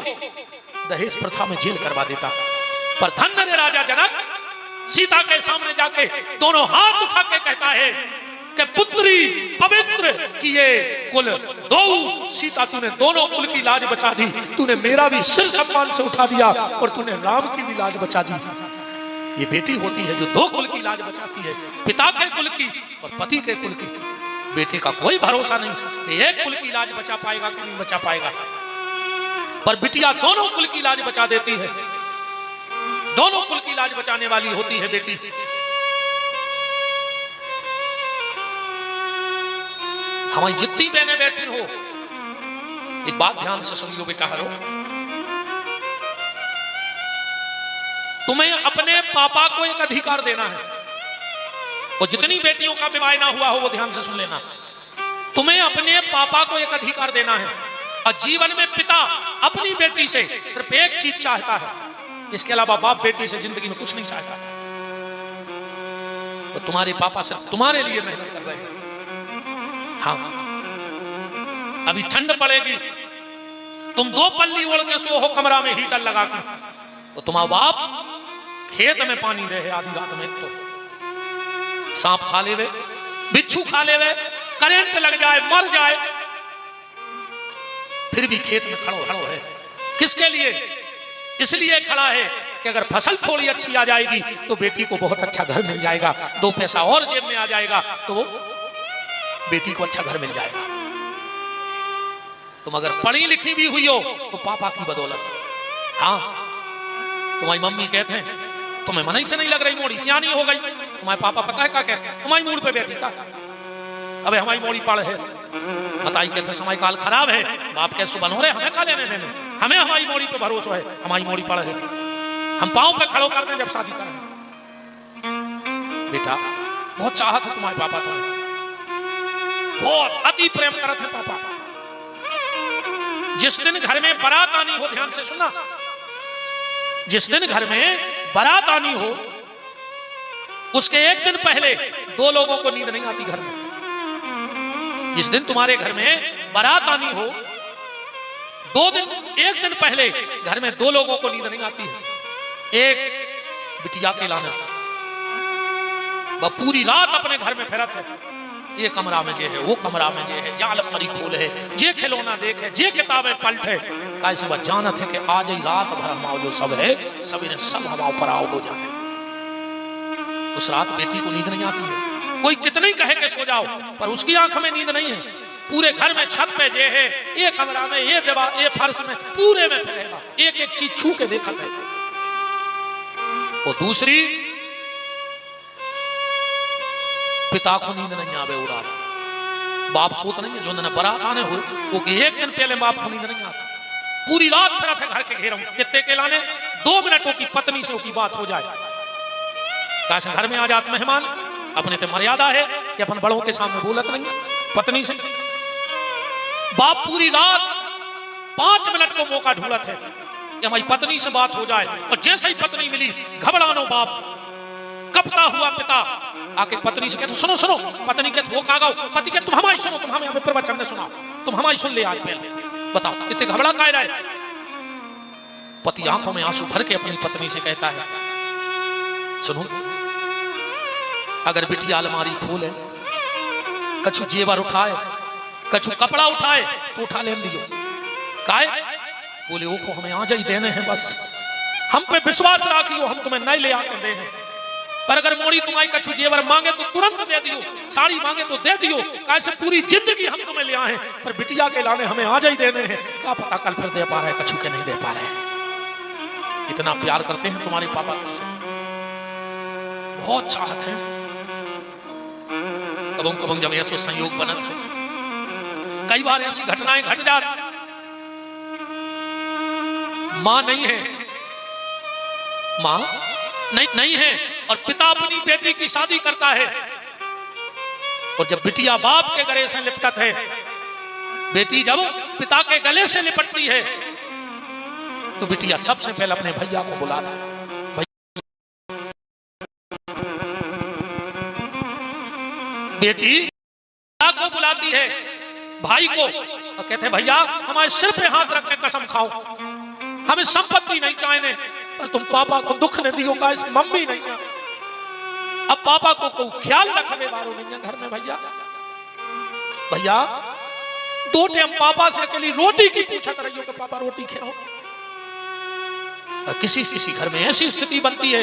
दहेज प्रथा में जेल करवा देता, पर धन्य रे राजा जनक सीता के सामने जाके दोनों हाथ उठा के कहता है कि पुत्री पवित्र किए कुल दो। सीता तूने दोनों कुल की लाज बचा दी, तूने मेरा भी सिर सम्मान से उठा दिया और तूने राम की भी लाज बचा दी। ये बेटी होती है जो 2 कुल की लाज बचाती है, पिता के कुल की और पति के कुल की। बेटे का कोई भरोसा नहीं कि एक कुल की लाज बचा पाएगा कि नहीं बचा पाएगा, पर बिटिया दोनों कुल की लाज बचा देती है। दोनों कुल की लाज बचाने वाली होती है बेटी। हमारी जितनी बहनें बैठी हो, एक बात ध्यान से सुनियो बेटा, हरो तुम्हें अपने पापा को एक अधिकार देना है, और जितनी बेटियों का विवाह ना हुआ हो वो ध्यान से सुन लेना। तुम्हें अपने पापा को एक अधिकार देना है, और जीवन में पिता अपनी बेटी से सिर्फ एक चीज चाहता है, इसके अलावा बाप बेटी से जिंदगी में कुछ नहीं चाहता। तो तुम्हारे पापा सिर्फ तुम्हारे लिए मेहनत कर रहे हैं। हाँ, अभी ठंड पड़ेगी, तुम 2 पल्ली ओढ़ के सो हो कमरा में हीटर लगा कर, तो तुम्हारा बाप खेत में पानी दे है आधी रात में, तो सांप खा लेवे, बिच्छू खा लेवे, करंट लग जाए, मर जाए, फिर भी खेत में खड़ो खड़ो है। किसके लिए? इसलिए खड़ा है कि अगर फसल थोड़ी अच्छी आ जाएगी तो बेटी को बहुत अच्छा घर मिल जाएगा, 2 पैसा और जेब में आ जाएगा तो बेटी को अच्छा घर मिल जाएगा। तुम अगर पढ़ी लिखी भी हुई हो तो पापा की बदौलत। हाँ, तुम्हारी मम्मी कहते हैं तुम्हें मनई से नहीं लग रही मोड़ी, सियानी हो गई। तुम्हारे पापा पता है क्या कहते हैं? तुम्हारी मूड पे बैठी का, अबे हमारी मोड़ी पड़ है, बताई कहते समय काल खराब है, बाप कैसे बनो रहे, हमें खा लेने देने, हमें हमारी मोड़ी पे भरोसा है, हमारी मोड़ी पड़ है, हम पाँव पे खड़ो कर दें जब शादी करें। बेटा बहुत चाहत है तुम्हारे पापा, तुम्हें बहुत अति प्रेम करते हैं पापा। जिस दिन घर में बारात आनी हो, ध्यान से सुनना, जिस दिन घर में बारात आनी हो उसके एक दिन पहले 2 लोगों को नींद नहीं आती घर में। जिस दिन तुम्हारे घर में बारात आनी हो 1 दिन पहले घर में 2 लोगों को नींद नहीं आती है। एक बिटिया के लाना, वह पूरी रात अपने घर में फिरत है, ये कमरा में जे है, वो कमरा में जे है, जाल मरी खोल है, जे खिलौना देखे, जे किताबें पलट है, कैसे वह जानत है कि आज ही रात भर हमारा जो सब है सवेरे सब हमारे ऊपर आओ हो जाए। उस रात बेटी को नींद नहीं आती है। कोई कितने ही कहे कि सो जाओ, पर उसकी आंख में नींद नहीं है। पूरे घर में छत पे जे है, ये कमरा में, ये दीवार, ये फर्श में, पूरे में फिरेगा, एक एक चीज छू के देखा है। और दूसरी, पिता को नींद नहीं आवे वो रात। बाप सोत नहीं है जो दिन बारात आने हुए, वो एक दिन पहले बाप को नींद नहीं आती। पूरी रात फिरा थे घर के घेरों, कितने के लाने 2 मिनटों की पत्नी से उसकी बात हो जाए। कैसे घर में आ जात मेहमान, अपने तो मर्यादा है कि अपन बड़ों के सामने बोलत नहीं है पत्नी से। बाप पूरी रात 5 मिनट को मौका ढूंढत है कि हमारी पत्नी से बात हो जाए, और जैसे ही पत्नी मिली घबरानो बाप, कपता हुआ पिता आके पत्नी से कहते सुनो सुनो, पत्नी कहते वो कागाओ, पति कहते तुम हमारी सुनो, तुम हमें यहाँ पे प्रवचन ने सुना, तुम हमारी सुन ले आज पहले, बताओ इतने घबरा काहे रहे। पति आंखों में आंसू भर के अपनी पत्नी से कहता है, सुनो अगर बिटिया अलमारी खोले, कछु जेवर उठाए, कछु कपड़ा उठाए तो उठा लेन दियो। काहे? बोले वो को हमें आज ही देने हैं, बस हम पे विश्वास रखियो, हम तुम्हें नहीं ले आके दे हैं। पर अगर मोड़ी तुम्हारी कछु जेवर मांगे तो तुरंत दे दियो, साड़ी मांगे तो दे दियो, कैसे पूरी जिंदगी हम तुम्हें ले आए, पर बिटिया के लाने हमें आज ही देने हैं। क्या पता कल फिर दे पा रहे, कछु के नहीं दे पा रहे। इतना प्यार करते हैं तुम्हारे पापा तुमसे, बहुत चाहत है। कबों कबों जब ऐसा संयोग बनत है, कई बार ऐसी घटनाएं घट जाती, मां नहीं है, मां नहीं है, और पिता अपनी बेटी की शादी करता है, और जब बिटिया बाप के गले से लिपटत है, बेटी जब पिता के गले से लिपटती है, तो बिटिया सबसे पहले अपने भैया को बुलाता है। बेटी पिता को बुलाती है, भाई को, और कहते भैया हमारे सिर पे हाथ रख के कसम खाओ, हमें संपत्ति नहीं चाहिए, पर तुम पापा को दुख न दियो, का इस मम्मी नहीं है। अब पापा को ख्याल रखने वालों नहीं है घर में। भैया भैया 2 टाइम पापा से अकेली रोटी की पूछत रही हो कि पापा रोटी खाओ। और किसी किसी घर में ऐसी स्थिति बनती है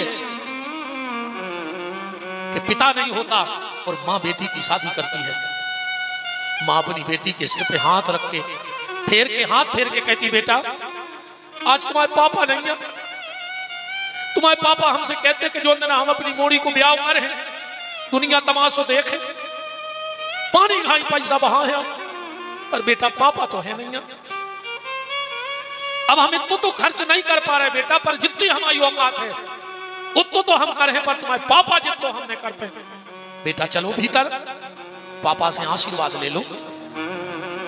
कि पिता नहीं होता और मां बेटी की शादी करती है। मां अपनी बेटी के सिर पे हाथ रख के हाथ फेर के कहती, बेटा आज तुम्हारे पापा नहीं है, तुम्हारे पापा हमसे कहते कि जो दिन हम अपनी मोड़ी को ब्याह करें, दुनिया तमाशो देखे, पानी घाई पैसा बहा है, पर बेटा पापा तो है नहीं है। अब हम इतना तो खर्च नहीं कर पा रहे बेटा, पर जितनी हमारी औकात है उतना तो हम करें, पर तुम्हारे पापा जितना हम नहीं कर पाए। बेटा चलो भीतर, पापा से आशीर्वाद ले लो।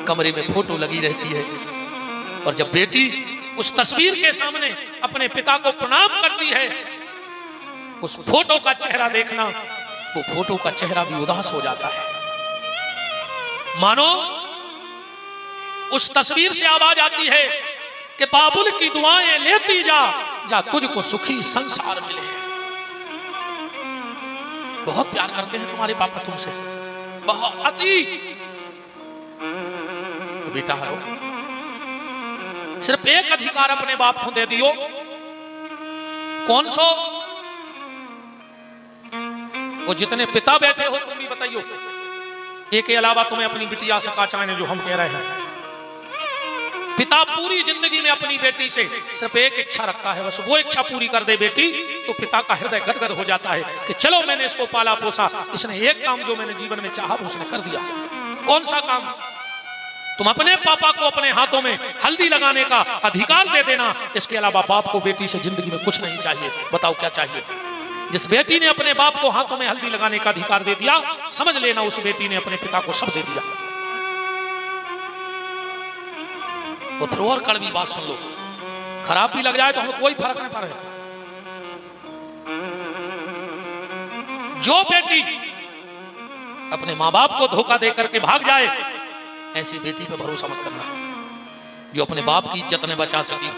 कमरे में फोटो लगी रहती है, और जब बेटी उस तस्वीर के सामने अपने पिता को प्रणाम करती है, उस फोटो का चेहरा देखना, वो फोटो का चेहरा भी उदास हो जाता है। मानो उस तस्वीर से आवाज आती है कि बाबुल की दुआएं लेती जा तुझको सुखी संसार मिले। बहुत प्यार करते हैं तुम्हारे पापा तुमसे, बहुत अति। तो बेटा हरो, सिर्फ एक अधिकार अपने बाप को दे दियो। कौन सो? वो जितने पिता बैठे हो तुम भी बताइयो, एक के अलावा तुम्हें अपनी बिटिया सका चाहे जो हम कह रहे हैं। पिता पूरी जिंदगी में अपनी बेटी से सिर्फ एक इच्छा रखता है, बस वो इच्छा पूरी कर दे बेटी, तो पिता का हृदय गदगद हो जाता है कि चलो मैंने इसको पाला पोसा, इसने एक काम जो मैंने जीवन में चाहा वो उसने कर दिया। कौन सा काम? तुम अपने पापा को अपने हाथों में हल्दी लगाने का अधिकार दे देना, इसके अलावा बाप को बेटी से जिंदगी में कुछ नहीं चाहिए। बताओ क्या चाहिए? जिस बेटी ने अपने बाप को हाथों में हल्दी लगाने का अधिकार दे दिया, समझ लेना उस बेटी ने अपने पिता को सब दे दिया। और फिर और कड़वी बात सुन लो, खराब भी लग जाए तो हमें कोई फर्क नहीं पड़े। जो बेटी अपने मां बाप को धोखा दे करके भाग जाए, ऐसी बेटी पे भरोसा मत करना। जो अपने बाप की इज्जत ने बचा सकी,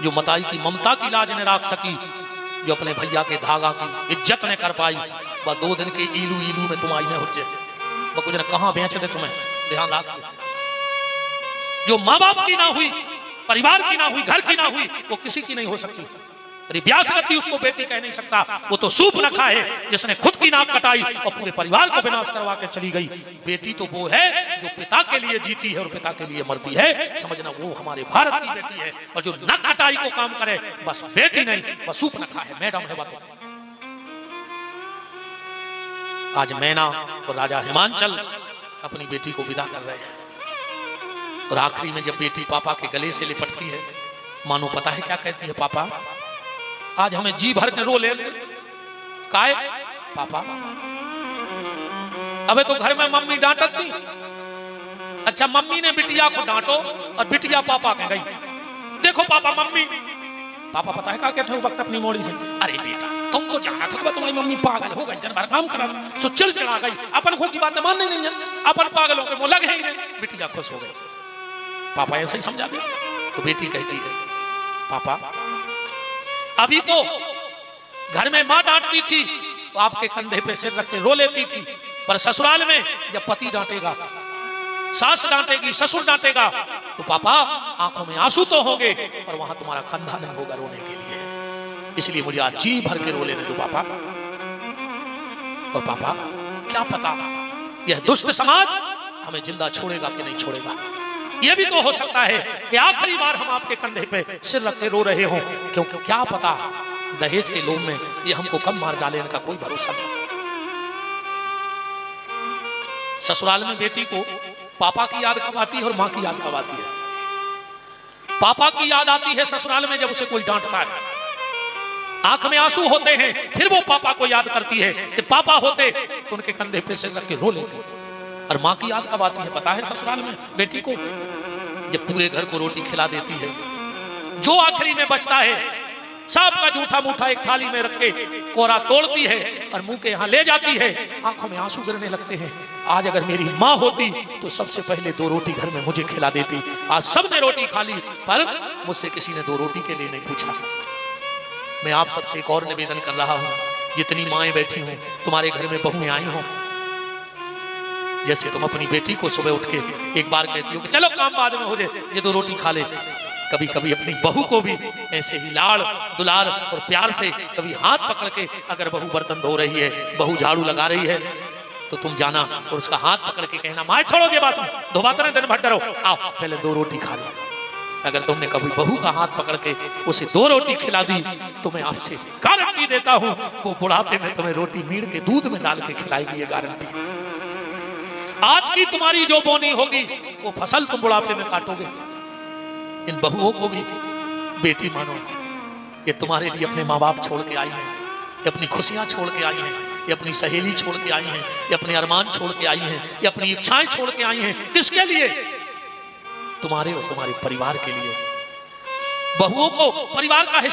जो मताई की ममता की लाज ने राख सकी, जो अपने भैया के धागा की इज्जत ने कर पाई, बस 2 दिन के ईलू ईलू में तुम आई ने हुज्जे बकुज ने कहां बेच दे तुम्हें। ध्यान रखिए, जो माँ बाप की ना हुई, परिवार की ना हुई, घर की ना हुई, वो किसी की नहीं हो सकती। अरे व्यास गति उसको बेटी कह नहीं सकता, वो तो सूप नखा है जिसने खुद की नाक कटाई और पूरे परिवार को विनाश करवा के चली गई। बेटी तो वो है जो पिता के लिए जीती है और पिता के लिए मरती है, समझना वो हमारे भारत की बेटी है। और जो नाक कटाई को काम करे बस बेटी नहीं, बस सूप नखा है, मैडम है वो। आज मैना और राजा हिमांचल अपनी बेटी को विदा कर रहे हैं और आखिरी में जब बेटी पापा के गले से लिपटती है, मानो पता है क्या कहती है, पापा आज हमें जी भर के रो ले काहे पापा, अबे तो घर में मम्मी डांटत थी, अच्छा मम्मी ने बिटिया को डांटो और बिटिया पापा के गई, देखो पापा मम्मी, पापा पता है क्या कहते हैं वक्त अपनी मोड़ी से, अरे बेटा तुम तो जाना था तुम्हारी मम्मी पागल हो गई, दिन भर काम करा सो चिड़चिड़ा गई, अपन को की बातें मानने नहीं है, अपन पागल हो गए, वो लगे ही नहीं, बिटिया खुश हो गई। पापा ऐसा ही समझा दे। तो बेटी कहती है पापा अभी तो घर में मां डांटती थी तो आपके कंधे पे सिर रख के रो लेती थी, पर ससुराल में जब पति डांटेगा, सास डांटेगी, ससुर डांटेगा, तो पापा आंखों में आंसू तो होंगे पर वहां तुम्हारा कंधा नहीं होगा रोने के लिए, इसलिए मुझे आज जी भर के रो लेने दो पापा। और पापा क्या पता यह दुष्ट समाज हमें जिंदा छोड़ेगा कि नहीं छोड़ेगा, यह भी तो हो सकता है कि आखिरी बार हम आपके कंधे पे सिर रख के रो रहे हो, क्योंकि क्या पता दहेज के लोभ में ये हमको कब मार डाले, इनका कोई भरोसा नहीं। ससुराल में बेटी को पापा की याद कब आती है और मां की याद कब आती है? पापा की याद आती है ससुराल में जब उसे कोई डांटता है, आंख में आंसू होते हैं, फिर वो पापा को याद करती है कि पापा होते तो उनके कंधे पे सिर रख के रो लेते। और मां की याद कब आती है पता है ससुराल में बेटी को? जब पूरे घर को रोटी खिला देती है, जो आखिरी में बचता है सब का जूठा मूठा एक थाली में रख के कोरा तोड़ती है और मुंह के यहाँ ले जाती है, आंखों में आंसू गिरने लगते हैं। आज अगर मेरी माँ होती तो सबसे पहले 2 रोटी घर में मुझे खिला देती। आज सबने रोटी खा ली पर मुझसे किसी ने 2 रोटी के लिए नहीं पूछा। मैं आप सबसे एक और निवेदन कर रहा हूं, जितनी माएं बैठी हूं, तुम्हारे घर में बहुएं आई हों, जैसे तुम अपनी बेटी को सुबह उठ के एक बार कहती हो कि चलो काम बाद में हो जाए, ये 2 रोटी खा ले, कभी कभी अपनी बहू को भी ऐसे ही लाड़ दुलार और प्यार से कभी हाथ पकड़ के, अगर बहू बर्तन धो रही है, बहू झाड़ू लगा रही है, तो तुम जाना और उसका हाथ पकड़ के कहना, माँ छोड़ोगे बस धोबाते रहे दिन भर डरो, आओ पहले 2 रोटी खा ले। अगर तुमने कभी बहू का हाथ पकड़ के उसे 2 रोटी खिला दी तो मैं आपसे गारंटी देता हूं वो बुढ़ापे में तुम्हें रोटी मीड़ के दूध में डाल के खिलाएगी, ये गारंटी। आज की तुम्हारी जो बोनी होगी वो फसल तुम बुढ़ापे में काटोगे। इन बहुओं को भी बेटी मानो, ये तुम्हारे लिए अपने माँ बाप छोड़ के आई हैं, ये अपनी खुशियां छोड़ के आई हैं, ये अपनी सहेली छोड़ के आई हैं, ये अपने अरमान छोड़ के आई हैं, ये अपनी इच्छाएं छोड़ के आई हैं। किसके लिए? तुम्हारे और तुम्हारे परिवार के लिए। बहुओं को परिवार का हिस्सा